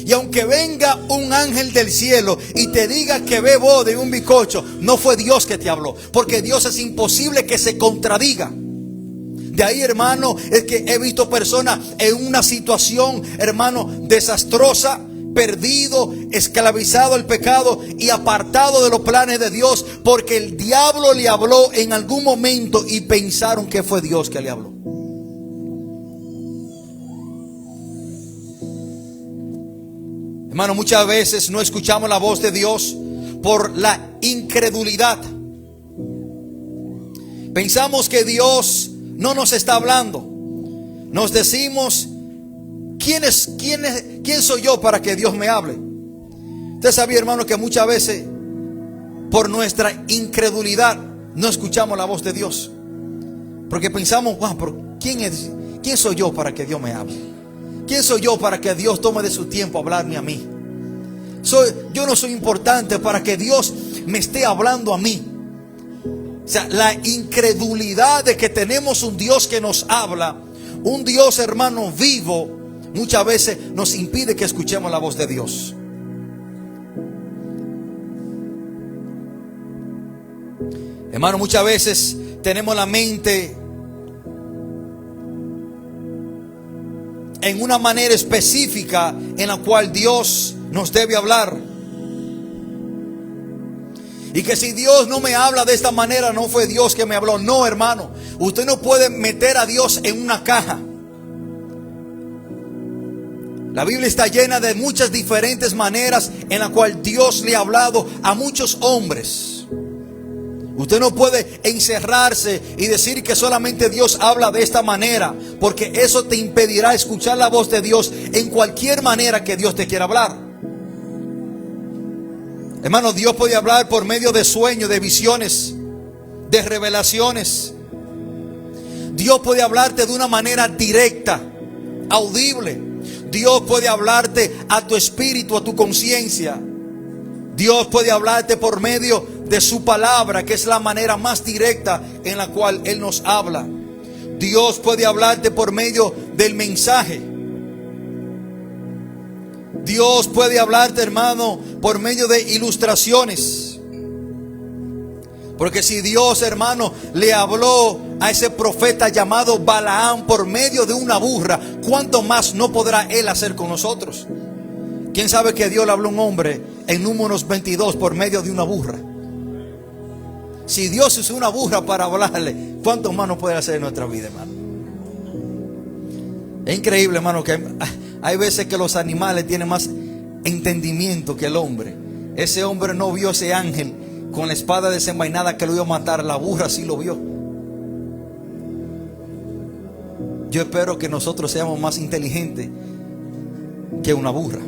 S1: Y aunque venga un ángel del cielo y te diga que ve boda y un bizcocho, no fue Dios que te habló, porque Dios es imposible que se contradiga. De ahí, hermano, es que he visto personas en una situación, hermano, desastrosa, perdido, esclavizado al pecado y apartado de los planes de Dios, porque el diablo le habló en algún momento y pensaron que fue Dios que le habló. Hermano, muchas veces no escuchamos la voz de Dios por la incredulidad. Pensamos que Dios no nos está hablando. Nos decimos, ¿quién soy yo para que Dios me hable? Usted sabía, hermano, que muchas veces por nuestra incredulidad no escuchamos la voz de Dios. Porque pensamos, wow, pero ¿quién soy yo para que Dios me hable? ¿Quién soy yo para que Dios tome de su tiempo a hablarme a mí? Yo no soy importante para que Dios me esté hablando a mí. O sea, la incredulidad de que tenemos un Dios que nos habla, un Dios, hermano, vivo, muchas veces nos impide que escuchemos la voz de Dios. Hermano, muchas veces tenemos la mente en una manera específica en la cual Dios nos debe hablar. Y que si Dios no me habla de esta manera, no fue Dios que me habló. No, hermano, usted no puede meter a Dios en una caja. La Biblia está llena de muchas diferentes maneras en la cual Dios le ha hablado a muchos hombres. Usted no puede encerrarse y decir que solamente Dios habla de esta manera, porque eso te impedirá escuchar la voz de Dios en cualquier manera que Dios te quiera hablar. Hermano, Dios puede hablar por medio de sueños, de visiones, de revelaciones. Dios puede hablarte de una manera directa, audible. Dios puede hablarte a tu espíritu, a tu conciencia. Dios puede hablarte por medio de su palabra, que es la manera más directa en la cual Él nos habla. Dios puede hablarte por medio del mensaje. Dios puede hablarte, hermano, por medio de ilustraciones. Porque si Dios, hermano, le habló a ese profeta llamado Balaam por medio de una burra, ¿cuánto más no podrá Él hacer con nosotros? ¿Quién sabe que Dios le habló a un hombre en Números 22 por medio de una burra? Si Dios usó una burra para hablarle, ¿cuánto más no puede hacer en nuestra vida, hermano? Es increíble, hermano, que hay veces que los animales tienen más entendimiento que el hombre. Ese hombre no vio ese ángel con la espada desenvainada que lo iba a matar. La burra sí lo vio. Yo espero que nosotros seamos más inteligentes que una burra.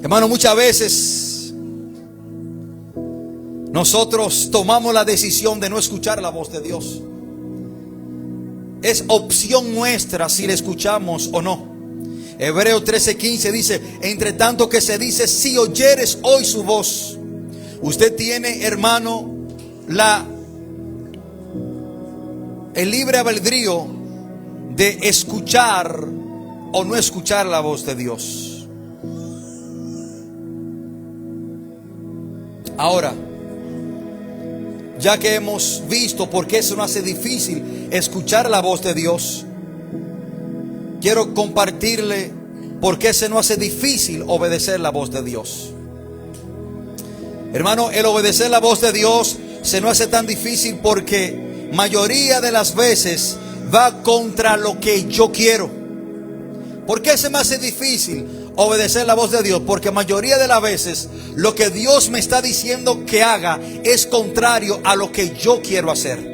S1: Hermano, muchas veces nosotros tomamos la decisión de no escuchar la voz de Dios. Es opción nuestra si le escuchamos o no. Hebreos 13:15 dice: entre tanto que se dice, si oyeres hoy su voz. Usted tiene, hermano, el libre albedrío de escuchar o no escuchar la voz de Dios. Ahora, ya que hemos visto por qué eso nos hace difícil escuchar la voz de Dios, quiero compartirle por qué se nos hace difícil obedecer la voz de Dios. Hermano, el obedecer la voz de Dios se nos hace tan difícil porque mayoría de las veces va contra lo que yo quiero. ¿Por qué se me hace difícil obedecer la voz de Dios? Porque mayoría de las veces lo que Dios me está diciendo que haga es contrario a lo que yo quiero hacer.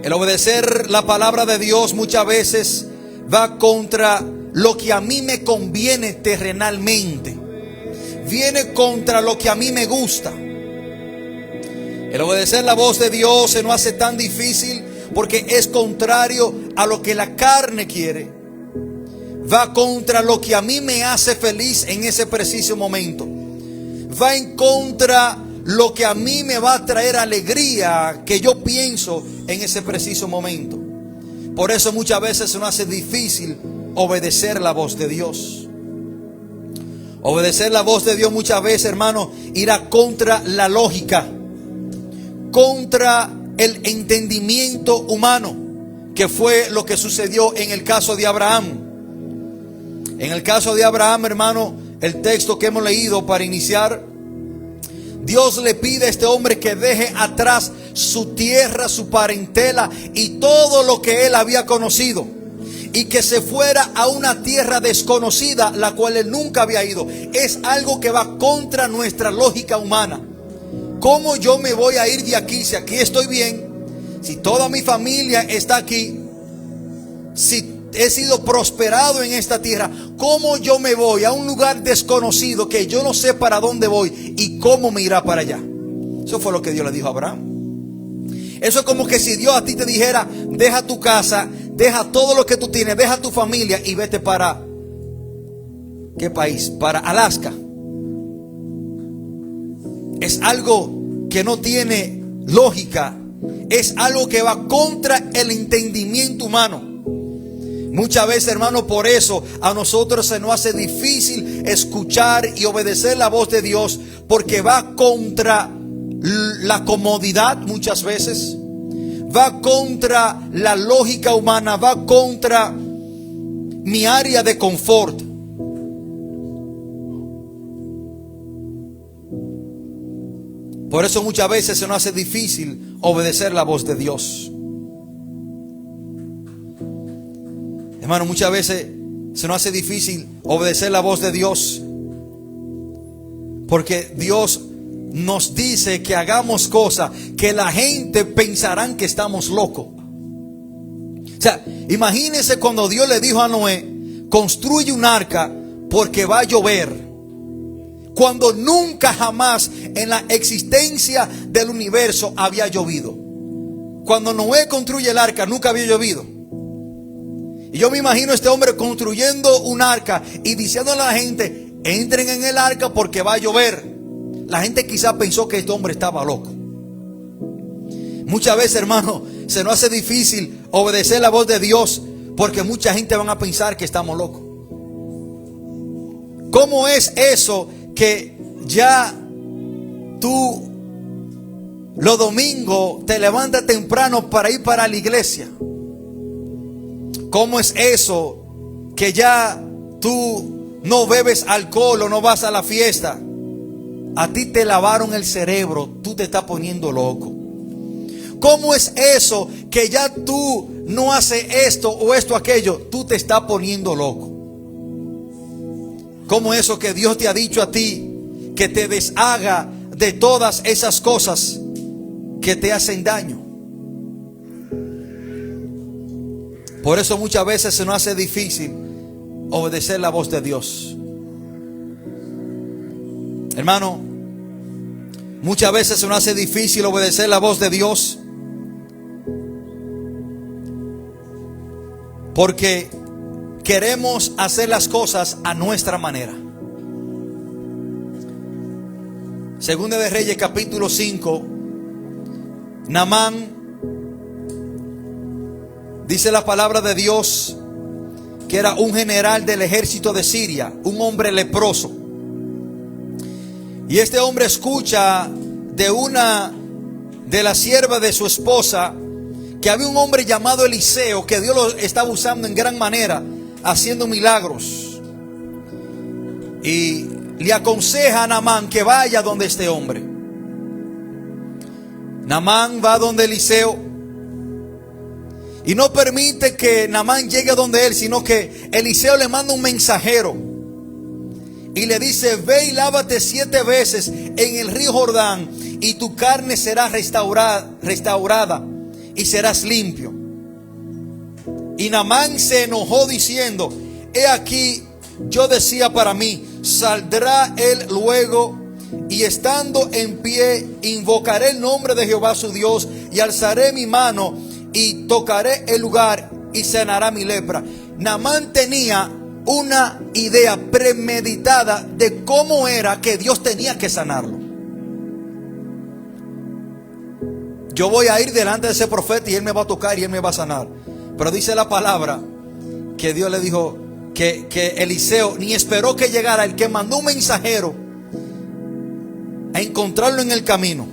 S1: El obedecer la palabra de Dios muchas veces va contra lo que a mí me conviene terrenalmente. Viene contra lo que a mí me gusta. El obedecer la voz de Dios se nos hace tan difícil porque es contrario a lo que la carne quiere. Va contra lo que a mí me hace feliz en ese preciso momento. Va en contra lo que a mí me va a traer alegría que yo pienso en ese preciso momento. Por eso muchas veces se nos hace difícil obedecer la voz de Dios. Obedecer la voz de Dios muchas veces, hermano, irá contra la lógica, contra el entendimiento humano, que fue lo que sucedió en el caso de Abraham. En el caso de Abraham, hermano, el texto que hemos leído para iniciar, Dios le pide a este hombre que deje atrás su tierra, su parentela y todo lo que él había conocido, y que se fuera a una tierra desconocida, la cual él nunca había ido. Es algo que va contra nuestra lógica humana. ¿Cómo yo me voy a ir de aquí si aquí estoy bien? Si toda mi familia está aquí, si he sido prosperado en esta tierra, ¿cómo yo me voy a un lugar desconocido que yo no sé para dónde voy y cómo me irá para allá? Eso fue lo que Dios le dijo a Abraham. Eso es como que si Dios a ti te dijera: deja tu casa, deja todo lo que tú tienes, deja tu familia y vete para ¿qué país? Para Alaska. Es algo que no tiene lógica. Es algo que va contra el entendimiento humano. Muchas veces, hermano, por eso a nosotros se nos hace difícil escuchar y obedecer la voz de Dios, porque va contra la comodidad muchas veces, va contra la lógica humana, va contra mi área de confort. Por eso muchas veces se nos hace difícil obedecer la voz de Dios. Hermano, muchas veces se nos hace difícil obedecer la voz de Dios, porque Dios nos dice que hagamos cosas que la gente pensarán que estamos locos. O sea, imagínense cuando Dios le dijo a Noé: construye un arca porque va a llover. Cuando nunca jamás en la existencia del universo había llovido. Cuando Noé construye el arca, nunca había llovido. Y yo me imagino a este hombre construyendo un arca y diciéndole a la gente: entren en el arca porque va a llover. La gente quizás pensó que este hombre estaba loco. Muchas veces, hermano, se nos hace difícil obedecer la voz de Dios porque mucha gente van a pensar que estamos locos. ¿Cómo es eso que ya tú los domingos te levantas temprano para ir para la iglesia? ¿Cómo es eso que ya tú no bebes alcohol o no vas a la fiesta? A ti te lavaron el cerebro, tú te estás poniendo loco. ¿Cómo es eso que ya tú no haces esto o esto aquello? Tú te estás poniendo loco. ¿Cómo es eso que Dios te ha dicho a ti que te deshaga de todas esas cosas que te hacen daño? Por eso muchas veces se nos hace difícil obedecer la voz de Dios. Hermano, muchas veces se nos hace difícil obedecer la voz de Dios porque queremos hacer las cosas a nuestra manera. Segunda de Reyes capítulo 5. Naamán, dice la palabra de Dios, que era un general del ejército de Siria, un hombre leproso. Y este hombre escucha de una de las siervas de su esposa que había un hombre llamado Eliseo, que Dios lo estaba usando en gran manera, haciendo milagros. Y le aconseja a Naamán que vaya donde este hombre. Naamán va donde Eliseo y no permite que Naamán llegue donde él, sino que Eliseo le manda un mensajero y le dice: ve y lávate 7 veces en el río Jordán y tu carne será restaurada y serás limpio. Y Naamán se enojó diciendo: he aquí, yo decía para mí, saldrá él luego, y estando en pie invocaré el nombre de Jehová su Dios, y alzaré mi mano y tocaré el lugar y sanará mi lepra. Naamán tenía una idea premeditada de cómo era que Dios tenía que sanarlo. Yo voy a ir delante de ese profeta y él me va a tocar y él me va a sanar. Pero dice la palabra que Dios le dijo que Eliseo ni esperó que llegara, el que mandó un mensajero a encontrarlo en el camino.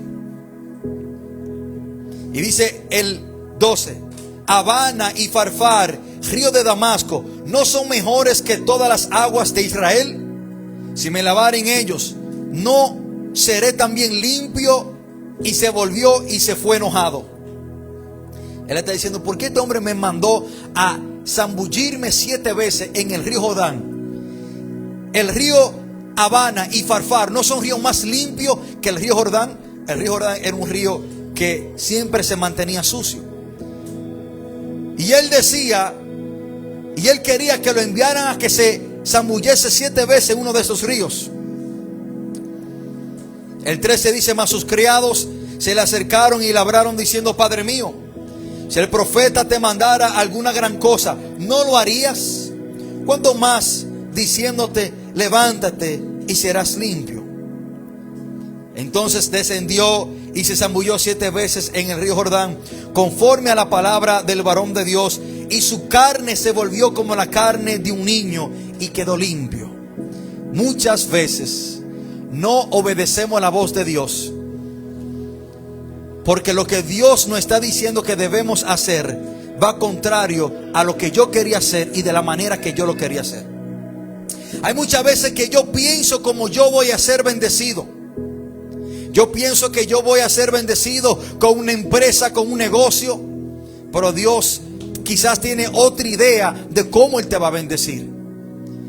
S1: Y dice el 12: Habana y Farfar, río de Damasco, ¿no son mejores que todas las aguas de Israel? Si me lavaren ellos, ¿no seré también limpio? Y se volvió y se fue enojado. Él está diciendo: ¿por qué este hombre me mandó a zambullirme 7 veces en el río Jordán, el río Habana y Farfar no son ríos más limpios que el río Jordán. El río Jordán era un río que siempre se mantenía sucio. Y él decía, y él quería que lo enviaran a que se zambullese 7 veces en uno de esos ríos. El 13 dice: mas sus criados se le acercaron y le hablaron diciendo: Padre mío, si el profeta te mandara alguna gran cosa, ¿no lo harías? ¿Cuánto más diciéndote: levántate y serás limpio? Entonces descendió y se zambulló 7 veces en el río Jordán, conforme a la palabra del varón de Dios, y su carne se volvió como la carne de un niño y quedó limpio. Muchas veces no obedecemos a la voz de Dios, porque lo que Dios nos está diciendo que debemos hacer va contrario a lo que yo quería hacer y de la manera que yo lo quería hacer. Hay muchas veces que yo pienso como yo voy a ser bendecido. Yo pienso que yo voy a ser bendecido con una empresa, con un negocio, pero Dios quizás tiene otra idea de cómo Él te va a bendecir.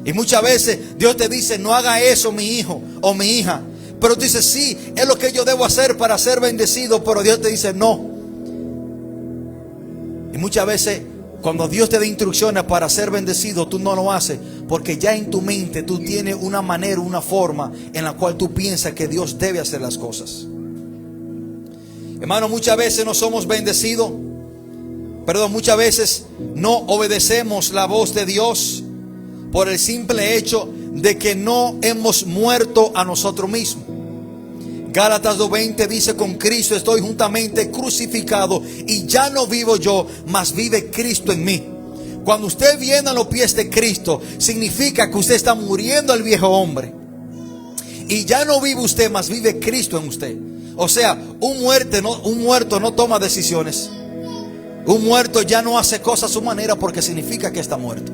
S1: Y muchas veces Dios te dice: no haga eso, mi hijo o mi hija. Pero tú dices: sí, es lo que yo debo hacer para ser bendecido. Pero Dios te dice: no. Y muchas veces cuando Dios te da instrucciones para ser bendecido, tú no lo haces, porque ya en tu mente tú tienes una manera, una forma en la cual tú piensas que Dios debe hacer las cosas. Hermano, muchas veces no somos bendecidos. Muchas veces no obedecemos la voz de Dios por el simple hecho de que no hemos muerto a nosotros mismos. Gálatas 2:20 dice: con Cristo estoy juntamente crucificado, y ya no vivo yo, mas vive Cristo en mí. Cuando usted viene a los pies de Cristo, significa que usted está muriendo al viejo hombre, y ya no vive usted, mas vive Cristo en usted. O sea, un muerto no toma decisiones. Un muerto ya no hace cosas a su manera, porque significa que está muerto.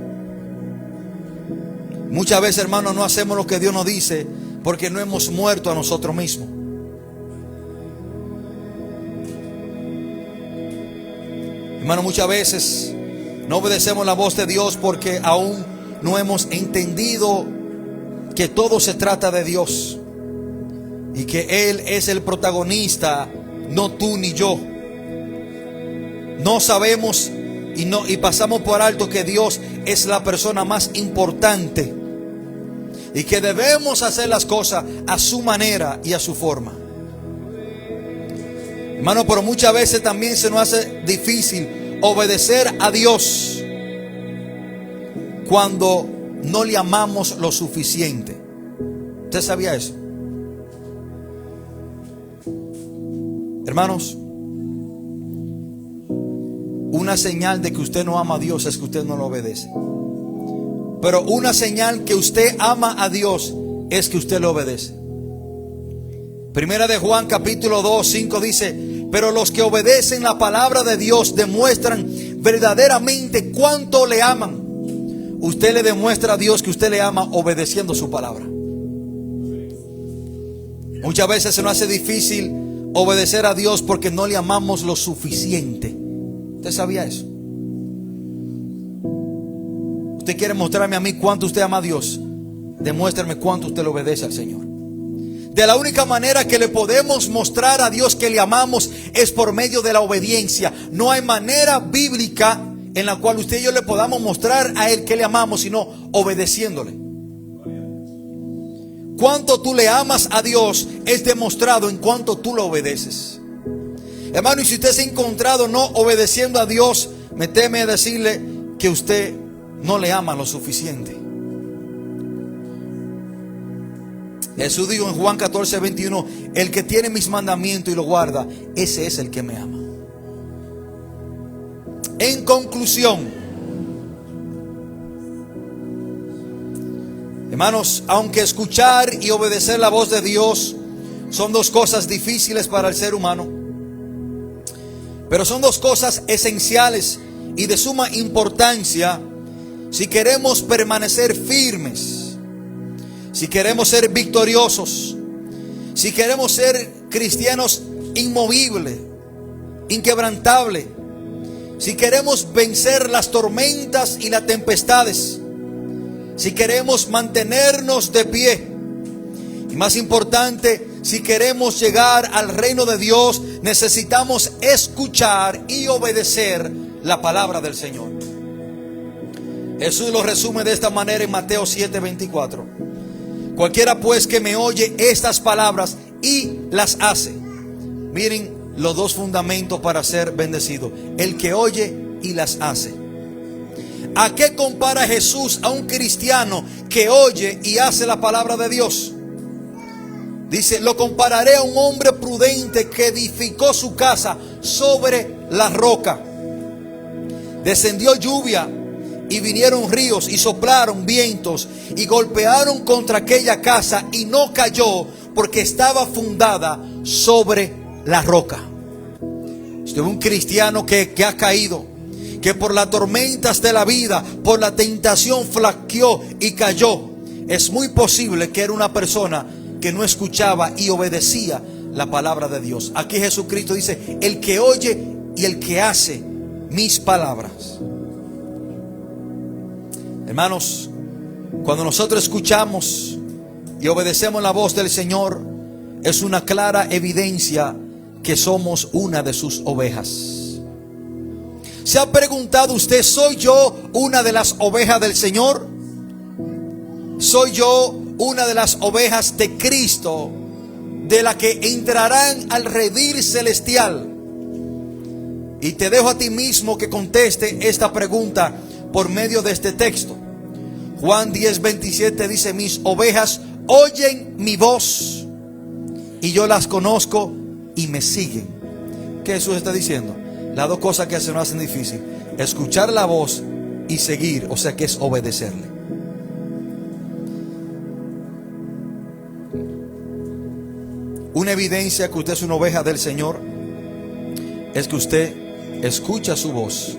S1: Muchas veces, hermanos, no hacemos lo que Dios nos dice porque no hemos muerto a nosotros mismos. Hermano, muchas veces no obedecemos la voz de Dios porque aún no hemos entendido que todo se trata de Dios y que Él es el protagonista, no tú ni yo. No sabemos y pasamos por alto que Dios es la persona más importante y que debemos hacer las cosas a su manera y a su forma. Hermano, pero muchas veces también se nos hace difícil obedecer a Dios cuando no le amamos lo suficiente. ¿Usted sabía eso? Hermanos, una señal de que usted no ama a Dios es que usted no lo obedece. Pero una señal que usted ama a Dios es que usted lo obedece. Primera de Juan capítulo 2:5 dice: pero los que obedecen la palabra de Dios demuestran verdaderamente cuánto le aman. Usted le demuestra a Dios que usted le ama obedeciendo su palabra. Muchas veces se nos hace difícil obedecer a Dios porque no le amamos lo suficiente. ¿Usted sabía eso? Usted quiere mostrarme a mí cuánto usted ama a Dios. Demuéstrame cuánto usted le obedece al Señor. De la única manera que le podemos mostrar a Dios que le amamos es por medio de la obediencia. No hay manera bíblica en la cual usted y yo le podamos mostrar a Él que le amamos, sino obedeciéndole. Cuánto tú le amas a Dios es demostrado en cuánto tú lo obedeces. Hermano, y si usted se ha encontrado no obedeciendo a Dios, me teme decirle que usted no le ama lo suficiente. Jesús dijo en Juan 14:21: el que tiene mis mandamientos y lo guarda, ese es el que me ama. En conclusión, hermanos, aunque escuchar y obedecer la voz de Dios son dos cosas difíciles para el ser humano, pero son dos cosas esenciales y de suma importancia si queremos permanecer firmes, si queremos ser victoriosos, si queremos ser cristianos inmovibles, inquebrantables, si queremos vencer las tormentas y las tempestades, si queremos mantenernos de pie, y más importante, si queremos llegar al reino de Dios, necesitamos escuchar y obedecer la palabra del Señor. Jesús lo resume de esta manera en Mateo 7:24. Cualquiera pues que me oye estas palabras y las hace. Miren los dos fundamentos para ser bendecido: el que oye y las hace. ¿A qué compara Jesús a un cristiano que oye y hace la palabra de Dios? Dice: lo compararé a un hombre prudente que edificó su casa sobre la roca. Descendió lluvia y vinieron ríos y soplaron vientos y golpearon contra aquella casa, y no cayó porque estaba fundada sobre la roca. Este es un cristiano que ha caído, que por las tormentas de la vida, por la tentación, flaqueó y cayó. Es muy posible que era una persona que no escuchaba y obedecía la palabra de Dios. Aquí Jesucristo dice: el que oye y el que hace mis palabras. Hermanos, cuando nosotros escuchamos y obedecemos la voz del Señor, es una clara evidencia que somos una de sus ovejas. ¿Se ha preguntado usted: ¿soy yo una de las ovejas del Señor? ¿Soy yo una de las ovejas de Cristo, de la que entrarán al redil celestial? Y te dejo a ti mismo que conteste esta pregunta por medio de este texto. Juan 10:27 dice: mis ovejas oyen mi voz y yo las conozco y me siguen. ¿Qué Jesús está diciendo? Las dos cosas que se nos hacen difícil: escuchar la voz y seguir, o sea que es obedecerle. Una evidencia que usted es una oveja del Señor es que usted escucha su voz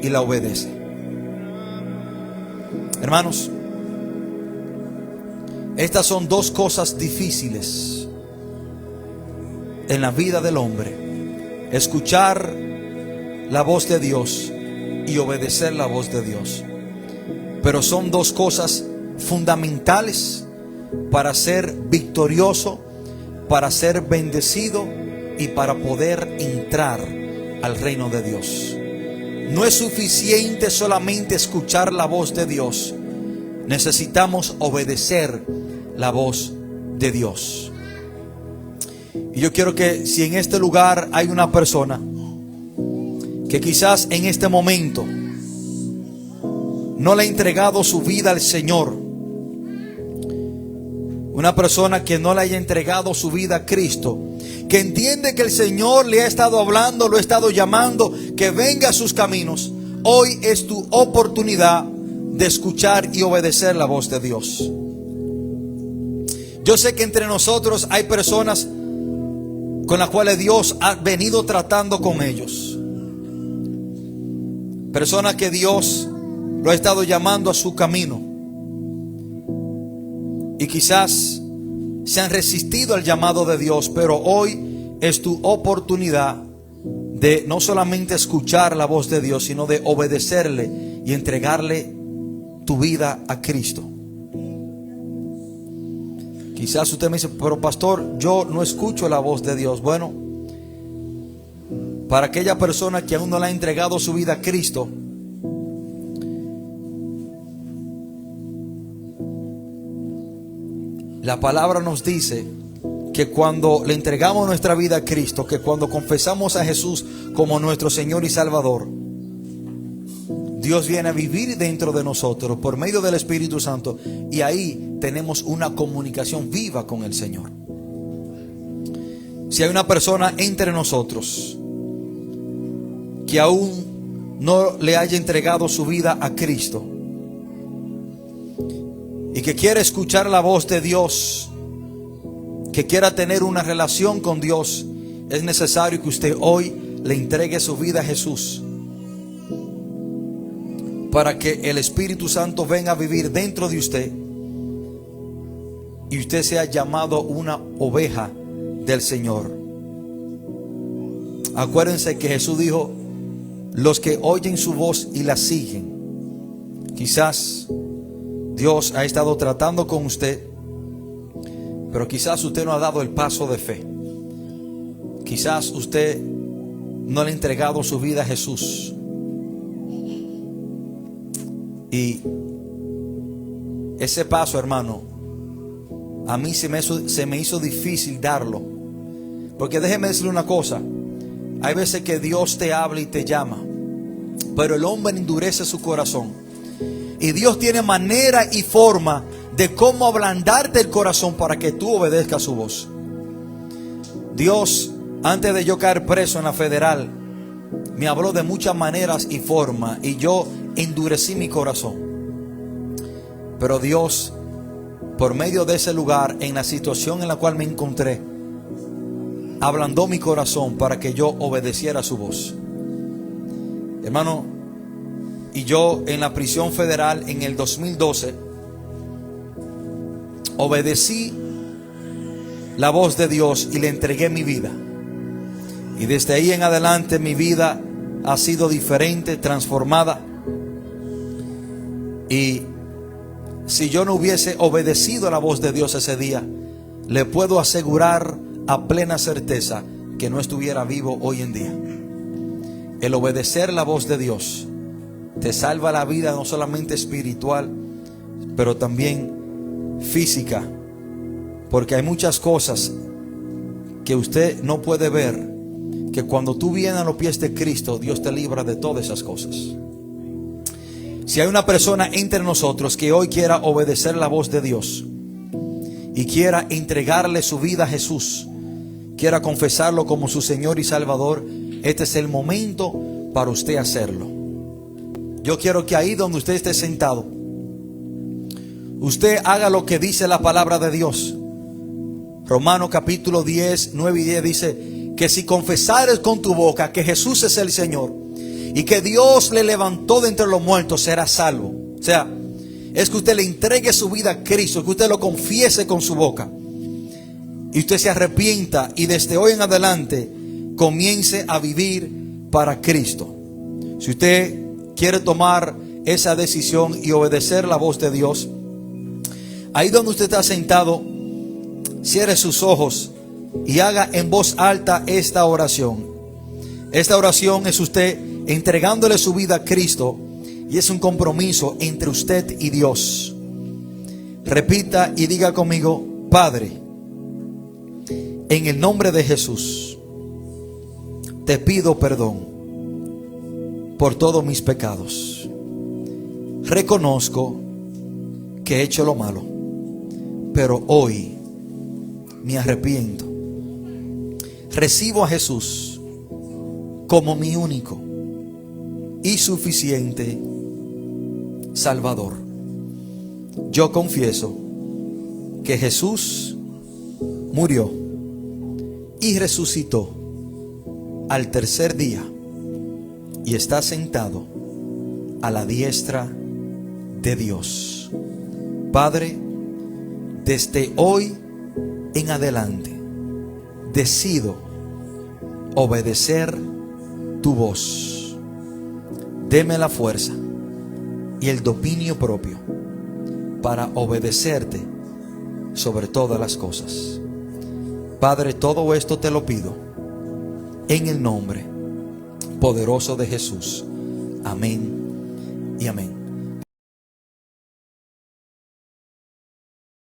S1: y la obedece. Hermanos, estas son dos cosas difíciles en la vida del hombre: escuchar la voz de Dios y obedecer la voz de Dios. Pero son dos cosas fundamentales para ser victorioso, para ser bendecido y para poder entrar al reino de Dios. No es suficiente solamente escuchar la voz de Dios, necesitamos obedecer la voz de Dios. Y yo quiero que, si en este lugar hay una persona que quizás en este momento no le ha entregado su vida al Señor, una persona que no le haya entregado su vida a Cristo, que entiende que el Señor le ha estado hablando, lo ha estado llamando, que venga a sus caminos, hoy es tu oportunidad de escuchar y obedecer la voz de Dios. Yo sé que entre nosotros hay personas con las cuales Dios ha venido tratando con ellos, personas que Dios lo ha estado llamando a su camino, y quizás se han resistido al llamado de Dios, pero hoy es tu oportunidad de no solamente escuchar la voz de Dios, sino de obedecerle y entregarle tu vida a Cristo. Quizás usted me dice: pero pastor, yo no escucho la voz de Dios. Bueno, para aquella persona que aún no le ha entregado su vida a Cristo, la palabra nos dice que cuando le entregamos nuestra vida a Cristo, que cuando confesamos a Jesús como nuestro Señor y Salvador, Dios viene a vivir dentro de nosotros por medio del Espíritu Santo, y ahí tenemos una comunicación viva con el Señor. Si hay una persona entre nosotros que aún no le haya entregado su vida a Cristo y que quiere escuchar la voz de Dios, que quiera tener una relación con Dios, es necesario que usted hoy le entregue su vida a Jesús, para que el Espíritu Santo venga a vivir dentro de usted y usted sea llamado una oveja del Señor. Acuérdense que Jesús dijo los que oyen su voz y la siguen. Quizás Dios ha estado tratando con usted, pero quizás usted no ha dado el paso de fe. Quizás usted no le ha entregado su vida a Jesús. Y ese paso, hermano, a mí se me hizo difícil darlo. Porque déjeme decirle una cosa. Hay veces que Dios te habla y te llama, pero el hombre endurece su corazón. Y Dios tiene manera y forma de cómo ablandarte el corazón para que tú obedezcas su voz. Dios, antes de yo caer preso en la federal, me habló de muchas maneras y formas, y yo endurecí mi corazón. Pero Dios, por medio de ese lugar, en la situación en la cual me encontré, ablandó mi corazón para que yo obedeciera su voz. Hermano, y yo en la prisión federal en el 2012 obedecí la voz de Dios y le entregué mi vida. Y desde ahí en adelante mi vida ha sido diferente, transformada. Y si yo no hubiese obedecido a la voz de Dios ese día, le puedo asegurar a plena certeza que no estuviera vivo hoy en día. El obedecer la voz de Dios te salva la vida, no solamente espiritual, pero también física. Porque hay muchas cosas que usted no puede ver, que cuando tú vienes a los pies de Cristo, Dios te libra de todas esas cosas. Si hay una persona entre nosotros que hoy quiera obedecer la voz de Dios y quiera entregarle su vida a Jesús, quiera confesarlo como su Señor y Salvador, este es el momento para usted hacerlo. Yo quiero que ahí donde usted esté sentado, usted haga lo que dice la palabra de Dios. Romanos capítulo 10, 9 y 10 dice que si confesares con tu boca que Jesús es el Señor y que Dios le levantó de entre los muertos, serás salvo. O sea, es que usted le entregue su vida a Cristo, que usted lo confiese con su boca y usted se arrepienta y desde hoy en adelante comience a vivir para Cristo. Si usted quiere tomar esa decisión y obedecer la voz de Dios, ahí donde usted está sentado, cierre sus ojos y haga en voz alta esta oración. Esta oración es usted entregándole su vida a Cristo y es un compromiso entre usted y Dios. Repita y diga conmigo: Padre, en el nombre de Jesús, te pido perdón por todos mis pecados. Reconozco que he hecho lo malo, pero hoy me arrepiento. Recibo a Jesús como mi único y suficiente Salvador. Yo confieso que Jesús murió y resucitó al tercer día y está sentado a la diestra de Dios. Padre, desde hoy en adelante decido obedecer tu voz. Deme la fuerza y el dominio propio para obedecerte sobre todas las cosas. Padre, todo esto te lo pido en el nombre poderoso de Jesús. Amén y amén.